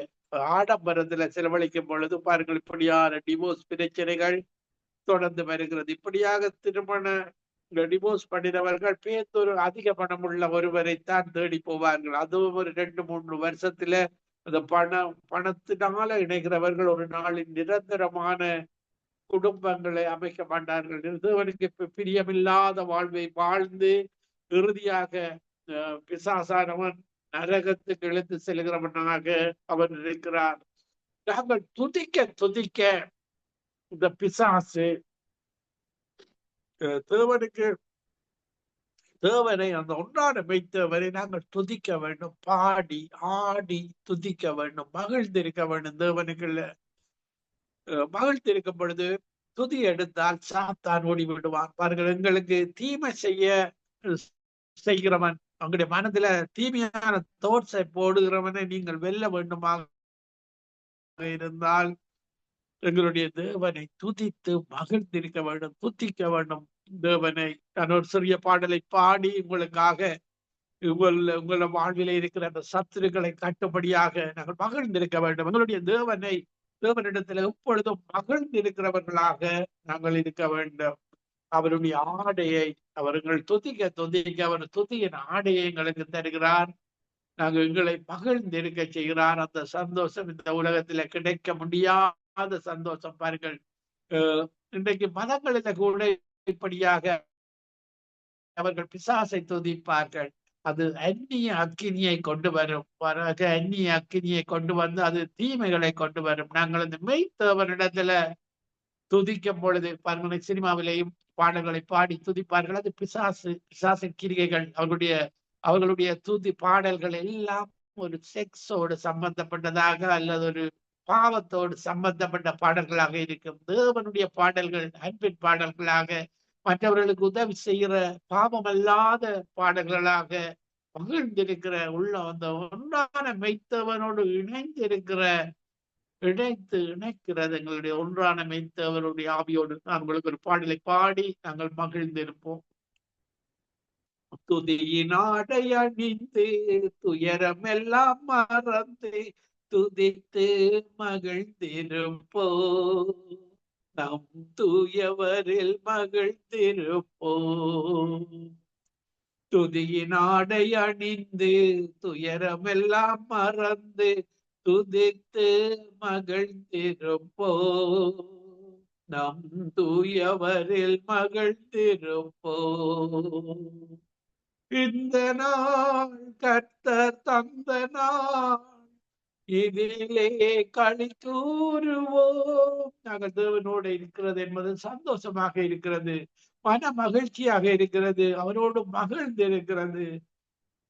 ஆடம்பரத்துல செலவழிக்கும் பொழுது பாருங்கள், இப்படியான டிவோர்ஸ் பிரச்சனைகள் தொடர்ந்து வருகிறது. இப்படியாக டிவோர்ஸ் பண்ணினவர்கள் பேர்த்தொரு அதிக பணம் உள்ள ஒருவரைத்தான் தேடி போவார்கள். அதுவும் ஒரு 2-3 வருஷத்துல அந்த பணத்தினால இணைகிறவர்கள் ஒரு நாளின் நிரந்தரமான குடும்பங்களை அமைக்க மாட்டார்கள். தேவனுக்கு பிரியமில்லாத வாழ்வை வாழ்ந்து இறுதியாக பிசாசானவன் நரகத்துக்கு இழுத்து செல்கிறவனாக அவன் இருக்கிறார். நாங்கள் துதிக்க இந்த பிசாசு தேவனை அந்த ஒன்றான மெய்த்தவரை நாங்கள் துதிக்க வேண்டும், பாடி ஆடி துதிக்க வேண்டும், மகிழ்ந்திருக்க வேண்டும். தேவனுக்குள்ள மகிழ்ந்திருக்கும் பொழுது துதி எடுத்தால் சாத்தான் ஓடி விடுவான். பாருங்கள், எங்களுக்கு தீமை செய்கிறவன், அவங்களுடைய மனதுல தீமையான தோட்ஸை போடுகிறவனை நீங்கள் வெல்ல வேண்டுமாக இருந்தால் எங்களுடைய தேவனை துதித்து மகிழ்ந்திருக்க வேண்டும், துதிக்க வேண்டும் தேவனை. நான் ஒரு சிறிய பாடலை பாடி உங்களுக்காக உங்கள வாழ்விலே இருக்கிற அந்த சத்துருக்களை கட்டுப்படியாக நாங்கள் மகிழ்ந்திருக்க வேண்டும். எங்களுடைய தேவனிடத்தில் எப்பொழுதும் மகிழ்ந்திருக்கிறவர்களாக நாங்கள் இருக்க வேண்டும். அவருடைய ஆடையை அவர்கள் துதிக்க அவர் துதியின் ஆடையை எங்களுக்கு தருகிறார். நாங்கள் எங்களை மகிழ்ந்திருக்க செய்கிறார். அந்த சந்தோஷம் இந்த உலகத்துல கிடைக்க முடியாத சந்தோஷம். பாருங்கள், இன்றைக்கு மதங்களில கூட இப்படியாக அவர்கள் பிசாசை துதிப்பார்கள். அது அந்நிய அக்கினியை கொண்டு வரும். அந்நிய அக்கினியை கொண்டு வந்து அது தீமைகளை கொண்டு வரும். நாங்கள் இந்த மெய்த்தவரிடத்துல துதிக்கும் பொழுது பாருங்க, சினிமாவிலேயும் பாடல்களை பாடி துதிப்பார்கள். அது பிசாசின் கிரிகைகள். அவர்களுடைய துதி பாடல்கள் எல்லாம் ஒரு செக்ஸோடு சம்பந்தப்பட்டதாக அல்லது ஒரு பாவத்தோடு சம்பந்தப்பட்ட பாடல்களாக இருக்கும். தேவனுடைய பாடல்கள் அன்பின் பாடல்களாக, மற்றவர்களுக்கு உதவி செய்கிற பாவமல்லாத பாடல்களாக மகிழ்ந்திருக்கிற உள்ள அந்த ஒன்றான மெய்த்தவனோடு இணைக்கிறது எங்களுடைய ஒன்றான மெய்த்தவருடைய ஆவியோடு. நான் உங்களுக்கு ஒரு பாடலை பாடி நாங்கள் மகிழ்ந்திருப்போம். துதியின் ஆடை அணிந்து துயரம் எல்லாம் மறந்து துதித்து மகிழ்ந்திருப்போ, நம் தூயவரில் மகிழ்ந்திருப்போ. துதியின் ஆடை அணிந்து துயரம் எல்லாம் மறந்து துதித்து மகிழ்ந்திருப்போ, நம் தூயவரில் மகிழ்ந்திருப்போ. இந்த நாள் கர்த்தர் தந்த நாள், இதிலே களி கூறுவோம். நாங்கள் தேவனோடு இருக்கிறது என்பது சந்தோஷமாக இருக்கிறது, மன மகிழ்ச்சியாக இருக்கிறது, அவரோடு மகிழ்ந்து இருக்கிறது.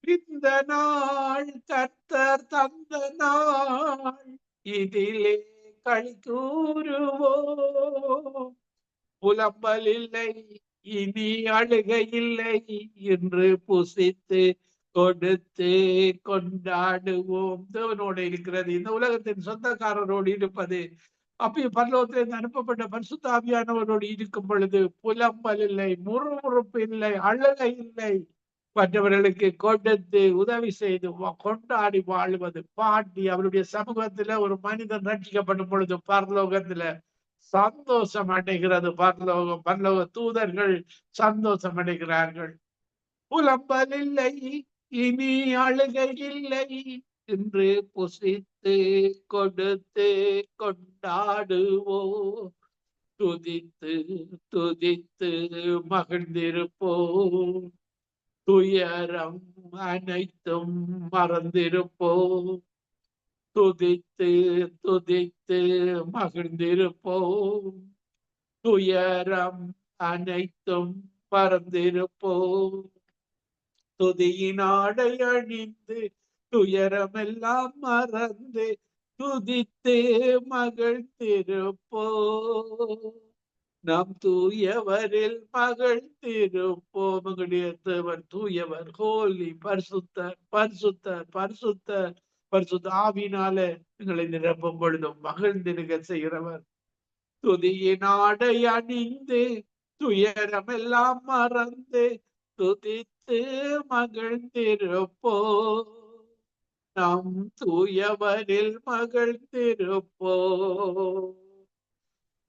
இந்த நாள் கர்த்தர் தந்த நாள், இதிலே களி கூறுவோம். புலம்பல் இல்லை, இனி அழுகை இல்லை, என்று புசித்து கொடுத்து கொண்டாடுவோம். தேவனோடு இருக்கிறது, இந்த உலகத்தின் சொந்தக்காரரோடு இருப்பது, அப்படி பரலோகத்திலிருந்து அனுப்பப்பட்ட பரிசுத்த ஆவியானவரோடு இருக்கும் பொழுது புலம்பல் இல்லை, முறுமுறுப்பு இல்லை, அழுகை இல்லை. மற்றவர்களுக்கு கொடுத்து உதவி செய்து கொண்டாடி வாழ்வது, பாட்டி அவருடைய சமூகத்துல ஒரு மனிதன் ரட்சிக்கப்படும் பொழுது பரலோகத்துல சந்தோஷம் அடைகிறது. பரலோக தூதர்கள் சந்தோஷம் அடைகிறார்கள். புலம்பல் இல்லை, இனி அழுகை இல்லை, என்று புசித்து கொடுத்து கொண்டாடுவோம். துதித்து துதித்து மகிழ்ந்திருப்போம். துயரம் அனைத்தும் மறந்திருப்போம். துதித்து துதித்து மகிழ்ந்திருப்போம். துயரம் அனைத்தும் மறந்திருப்போம். துதியின் ஆடை அணிந்து துயரம் எல்லாம் மறந்து துதித்து மகிழ்ந்திருப்போம். நாம் தூயவரில் மகிழ்ந்திருப்போம். எங்களுடைய தேவன் தூயவர், ஹோலி, பரிசுத்தர், பரிசுத்தர், பரிசுத்தர். பரிசுத்த ஆவியினால எங்களை நிரப்பும் பொழுதும் மகிழ்ந்திருக்க செய்கிறவர். துதியின் ஆடை அணிந்து துயரம் எல்லாம் மறந்து துதித்து மகிழ்ந்திருப்போ, நாம் தூயவரில் மகிழ்ந்திருப்போ.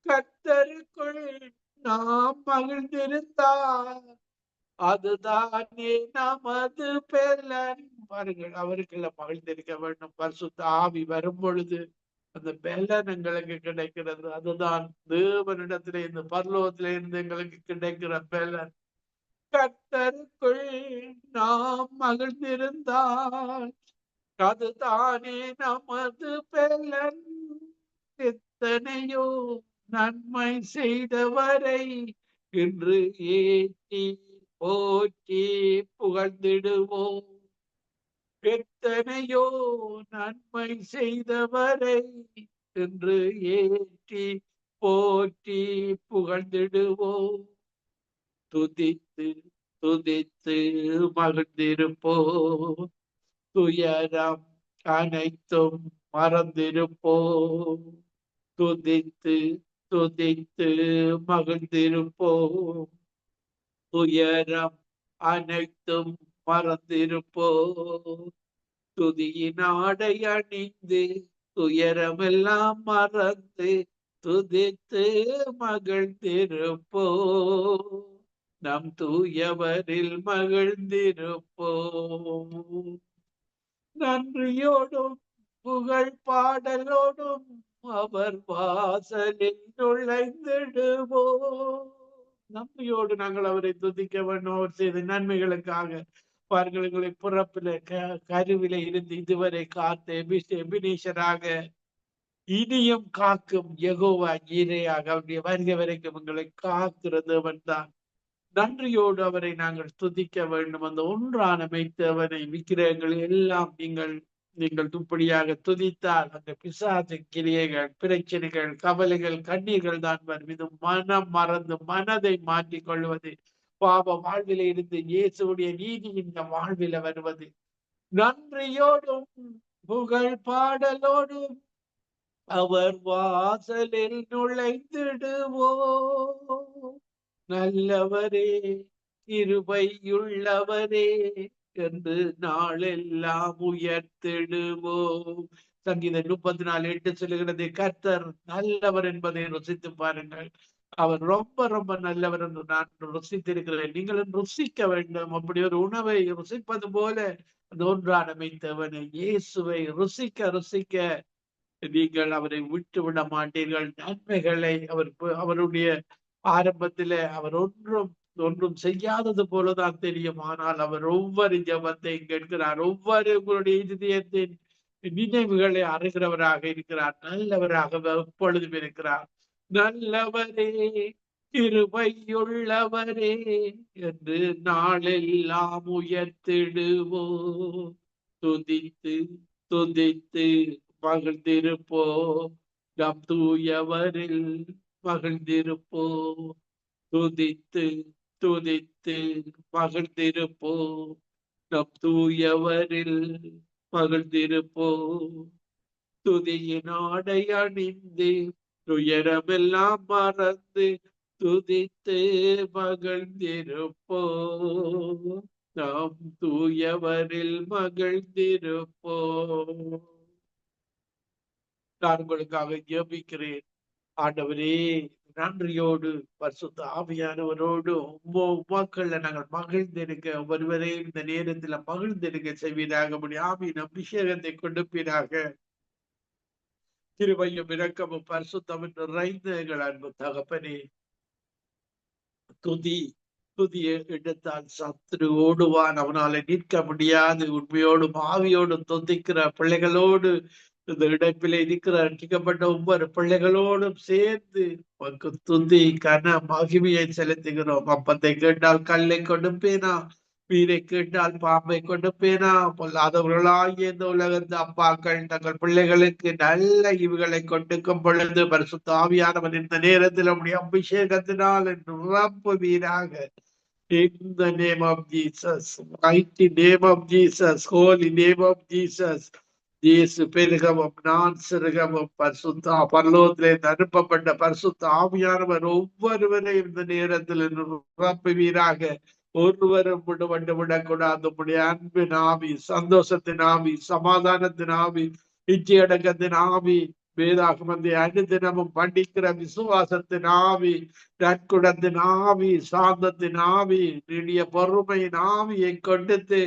கர்த்தருக்குள் நாம் மகிழ்ந்திருந்தால் அதுதானே நமது பெலன். பாருங்கள், அவருக்குள்ள மகிழ்ந்திருக்க வேண்டும். பரிசுத்த ஆவி வரும் பொழுது அந்த பெலன் எங்களுக்கு கிடைக்கிறது. அதுதான் தேவனிடத்திலே இந்த பரலோகத்திலே இருந்து எங்களுக்கு கிடைக்கிற பெலன். கர்த்தருக்குள் நாம் மகிழ்ந்திருந்தால் அதுதானே நமது பெலன். எத்தனையோ நன்மை செய்தவரை இன்று ஏற்றி போற்றி புகழ்ந்திடுவோம். எத்தனையோ நன்மை செய்தவரை இன்று ஏற்றி போற்றி புகழ்ந்திடுவோம். துதித்து துதித்து மகிழ்ந்திருப்போம். துயரம் அனைத்தும் மறந்திருப்போம். துதித்து துதித்து மகிழ்ந்திருப்போம். துயரம் அனைத்தும் மறந்திருப்போ. துதியின் ஆடை அணிந்து துயரமெல்லாம் மறந்து துதித்து மகிழ்ந்திருப்போ. நம் தூயவரில் மகிழ்ந்திருப்போ. நன்றியோடும் புகழ் பாடலோடும் அவர் வாசலில் நுழைந்திடுவோ. நன்றியோடு நாங்கள் அவரை துதிக்க வேண்டும். அவர் செய்த நன்மைகளுக்காக அவர்களை பிறப்பில கருவில இருந்து இதுவரை காத்த எபினீஷராக இனியும் காக்கும் யெகோவா ஈரையாக அவருடைய வருகை வரைக்கும் எங்களை காக்கிற தேவன் தான். நன்றியோடு அவரை நாங்கள் துதிக்க வேண்டும். அந்த ஒன்றான மெய்த்தவனை விக்கிரகங்கள் எல்லாம் நீங்கள் துப்படியாக துதித்தால் அந்த பிசாசு கிரியைகள், பிரச்சனைகள், கவலைகள், கண்ணீர்கள் தான் வரும். இது மனம் மறந்து மனதை மாற்றிக் கொள்வது, பாவ வாழ்வில இருந்து இயேசுடைய நீதி இந்த வாழ்வில வருவது. நன்றியோடும் புகழ் பாடலோடும் அவர் வாசலில் நுழைந்திடுவோ. நல்லவரே கிருபையுள்ளவரே என்று நாளெல்லாம் உயர்த்திடுவோம். சங்கீதம் 34:8 சொல்லுகிறது, கர்த்தர் நல்லவர் என்பதை ருசித்து பாருங்கள். அவர் ரொம்ப ரொம்ப நல்லவர் என்று நான் ருசித்திருக்கிறேன். நீங்களும் ருசிக்க வேண்டும். அப்படி ஒரு உணவை ருசிப்பது போல அந்த ஒன்றான மெய்த்தவனை இயேசுவை ருசிக்க ருசிக்க நீங்கள் அவரை விட்டு விட மாட்டீர்கள். நன்மைகளை அவருடைய ஆரம்பத்தில அவர் ஒன்றும் செய்யாதது போலதான் தெரியும். ஆனால் அவர் ஒவ்வொரு ஜெபத்தை கேட்கிறார். ஒவ்வொரு உங்களுடைய இதயத்தின் நினைவுகளை அறிகிறவராக இருக்கிறார். நல்லவராக எப்பொழுதும் இருக்கிறார். நல்லவரே கிருபையுள்ளவரே என்று நாளெல்லாம் உயர்த்திடுவோ. துதித்து துதித்து மகிழ்ந்திருப்போ. நம் தூயவரில் மகிழ்ந்திருப்போ. துதித்து துதித்து மகிழ்ந்திருப்போ. நம் தூயவரில் மகிழ்ந்திருப்போ. துதியின் ஆடை அணிந்து துயரமெல்லாம் மறந்து துதித்து மகிழ்ந்திருப்போ. நாம் தூயவரில் மகிழ்ந்திருப்போ. நான் உங்களுக்காக ஜெபிக்கிறேன். ஆண்டவரே, நன்றியோடு பரிசுத்த ஆவியானவரோடு உமாக்கள்ல நாங்கள் மகிழ்ந்திருக்க, ஒருவரையும் இந்த நேரத்துல மகிழ்ந்திருக்க செய்வீராக. ஆவியின் அபிஷேகத்தை கொடுப்பீராக. கிருபையும் இரக்கமும் பரிசுத்தமும் நிறைந்த எங்கள் அன்பு தகப்பனே, துதியை எடுத்தால் சத்துரு ஓடுவான், அவனால நிற்க முடியாது. உண்மையோடும் ஆவியோடும் துதிக்கிற பிள்ளைகளோடு இந்த இடைப்பில இருக்கிற ரட்சிக்கப்பட்ட ஒவ்வொரு பிள்ளைகளோடும் சேர்ந்து துதி கன மகிமையை செலுத்துகிறோம். அப்பத்தை கேட்டால் கல்லை கொடுப்பேனா, மீனை கேட்டால் பாம்பை கொடுப்பேனா. பொல்லாதவர்களாகிய இந்த உலகத்து அப்பாக்கள் தங்கள் பிள்ளைகளுக்கு நல்ல இவுகளை கொடுக்கும் பொழுது பரிசுத்த ஆவியானவர் இந்த நேரத்தில் நம்முடைய அபிஷேகத்தினால் நிரப்புவீராக. In the name of Jesus, mighty name of Jesus, holy name of Jesus. இயேசு பெருகவும் நான் சிறுகவும் பரிசுத்த பரலோகத்திலே அனுப்பப்பட்ட பரிசுத்த ஆவியானவர் ஒவ்வொருவரையும் இந்த நேரத்தில் நிரப்புவீராக. ஒருவரும் விடக்கூடாது. உடைய அன்பின் ஆவி, சந்தோஷத்தின் ஆவி, சமாதானத்தின் ஆவி, இச்சையடக்கத்தின் ஆவி, வேதாகமத்தை அனுதினமும் படிக்கிற விசுவாசத்தின் ஆவி, நற்குணத்தின் ஆவி, சாந்தத்தின் ஆவி, நீடிய பொறுமையின் ஆவியை கொடுத்து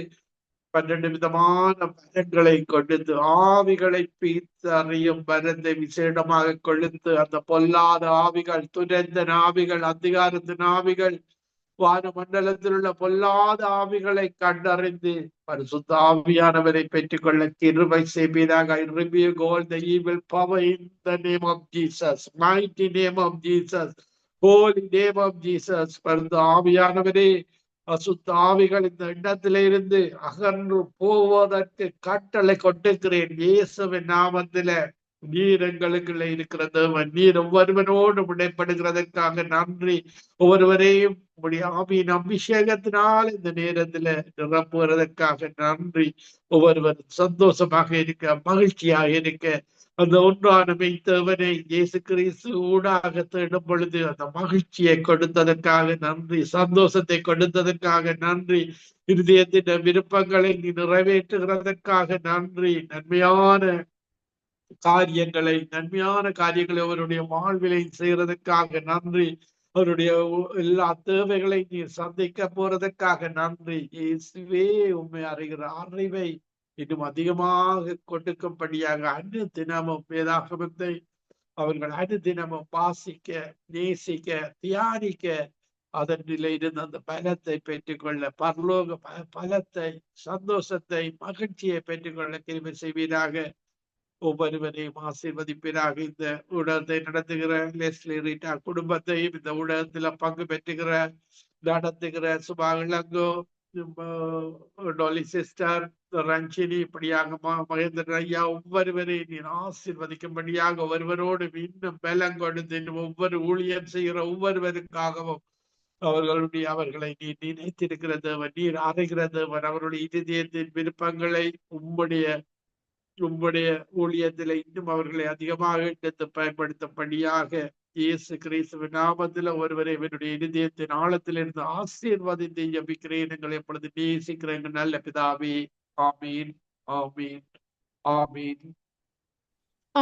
12 விதமான பலன்களை கொடுத்து ஆவிகளை பீத்து அறியும் பலத்தை விசேடமாக கொழுத்து அந்த பொல்லாத ஆவிகள், துரைந்த ஆவிகள், அதிகாரத்தின் ஆவிகள், வான மண்டலத்தில் உள்ள பொல்லாத ஆவிகளை கண்டறிந்து பரிசுத்த ஆவியானவரை பெற்றுக் கொள்ள கிருபை செய்வீராக. I rebuke all the evil power in the name of Jesus, mighty name of Jesus, holy name of Jesus. பரிசுத்த ஆவியானவரே, அசுத்த ஆவிகள் இந்த இடத்தில இருந்து அகன்று போவதற்கு கட்டளை கொண்டிருக்கிறேன் இயேசுவின் நாமத்தில. நீர் எங்களுக்குள்ள இருக்கிறது. நீர் ஒவ்வொருவனோடு விடைப்படுகிறதற்காக நன்றி. ஒவ்வொருவரையும் உடைய ஆவியின் அபிஷேகத்தினால் இந்த நேரத்துல நிரப்புவதற்காக நன்றி. ஒவ்வொருவர் சந்தோஷமாக இருக்க, மகிழ்ச்சியாக இருக்க, அந்த ஒன்றான மெய்த்தேவனை இயேசு கிறிஸ்து ஊடாக தேடும் பொழுது அந்த மகிழ்ச்சியை கொடுத்ததற்காக நன்றி, சந்தோஷத்தை கொடுத்ததற்காக நன்றி, இருதயத்தின் விருப்பங்களை நீ நிறைவேற்றுகிறதற்காக நன்றி. நன்மையான காரியங்களை அவருடைய வாழ்விலை செய்யறதுக்காக நன்றி. அவருடைய எல்லா தேவைகளை நீ சந்திக்க போறதுக்காக நன்றி. இயேசுவே, உண்மை அறிகிற அறிவை இன்னும் அதிகமாக கொடுக்கும்படியாக தினமும் வேதாகமத்தை அவர்கள் தினமும் வாசிக்க, நேசிக்க, தியானிக்க, அதனில இருந்து அந்த பலத்தை பெற்றுக்கொள்ள, பரலோக பலத்தை, சந்தோஷத்தை, மகிழ்ச்சியை பெற்றுக்கொள்ள கிருபை செய்வீராக. ஒவ்வொருவரையும் ஆசீர்வதிப்பீராக. இந்த ஊடகத்தை நடத்துகிற லெஸ்லி ரீட்டா குடும்பத்தையும், இந்த ஊடகத்துல பங்கு பெற்றுகிற நடத்துகிற சுபா இளங்கோ, டோலி சிஸ்டர், ரஞ்சினி, இப்படியாக மகேந்திரன் ஐயா, ஒவ்வொருவரையும் நீ ஆசீர்வதிக்கும்படியாக ஒவ்வொருவரோடு இன்னும் பலம் கொடுத்து ஒவ்வொரு ஊழியம் செய்கிற ஒவ்வொருவருக்காகவும் அவர்களை நீ நினைத்திருக்கிற தேவன், நீர் அறிகிற தேவன். அவருடைய இதயத்தின் விருப்பங்களை உம்முடைய ஊழியத்தில் இன்னும் அவர்களை அதிகமாக எடுத்து பயன்படுத்தும்படியாக இயேசு கிறிஸ்துவின் நாமத்தில் ஒருவரை என்னுடைய இதயத்தின் ஆழத்திலிருந்து ஆசீர்வாதத்தை ஜெபிக்கிறேன். எங்களை எப்பொழுது நேசிக்கிறேன் நல்ல பிதாவே. ஆமீன், ஆமீன், ஆமீன்.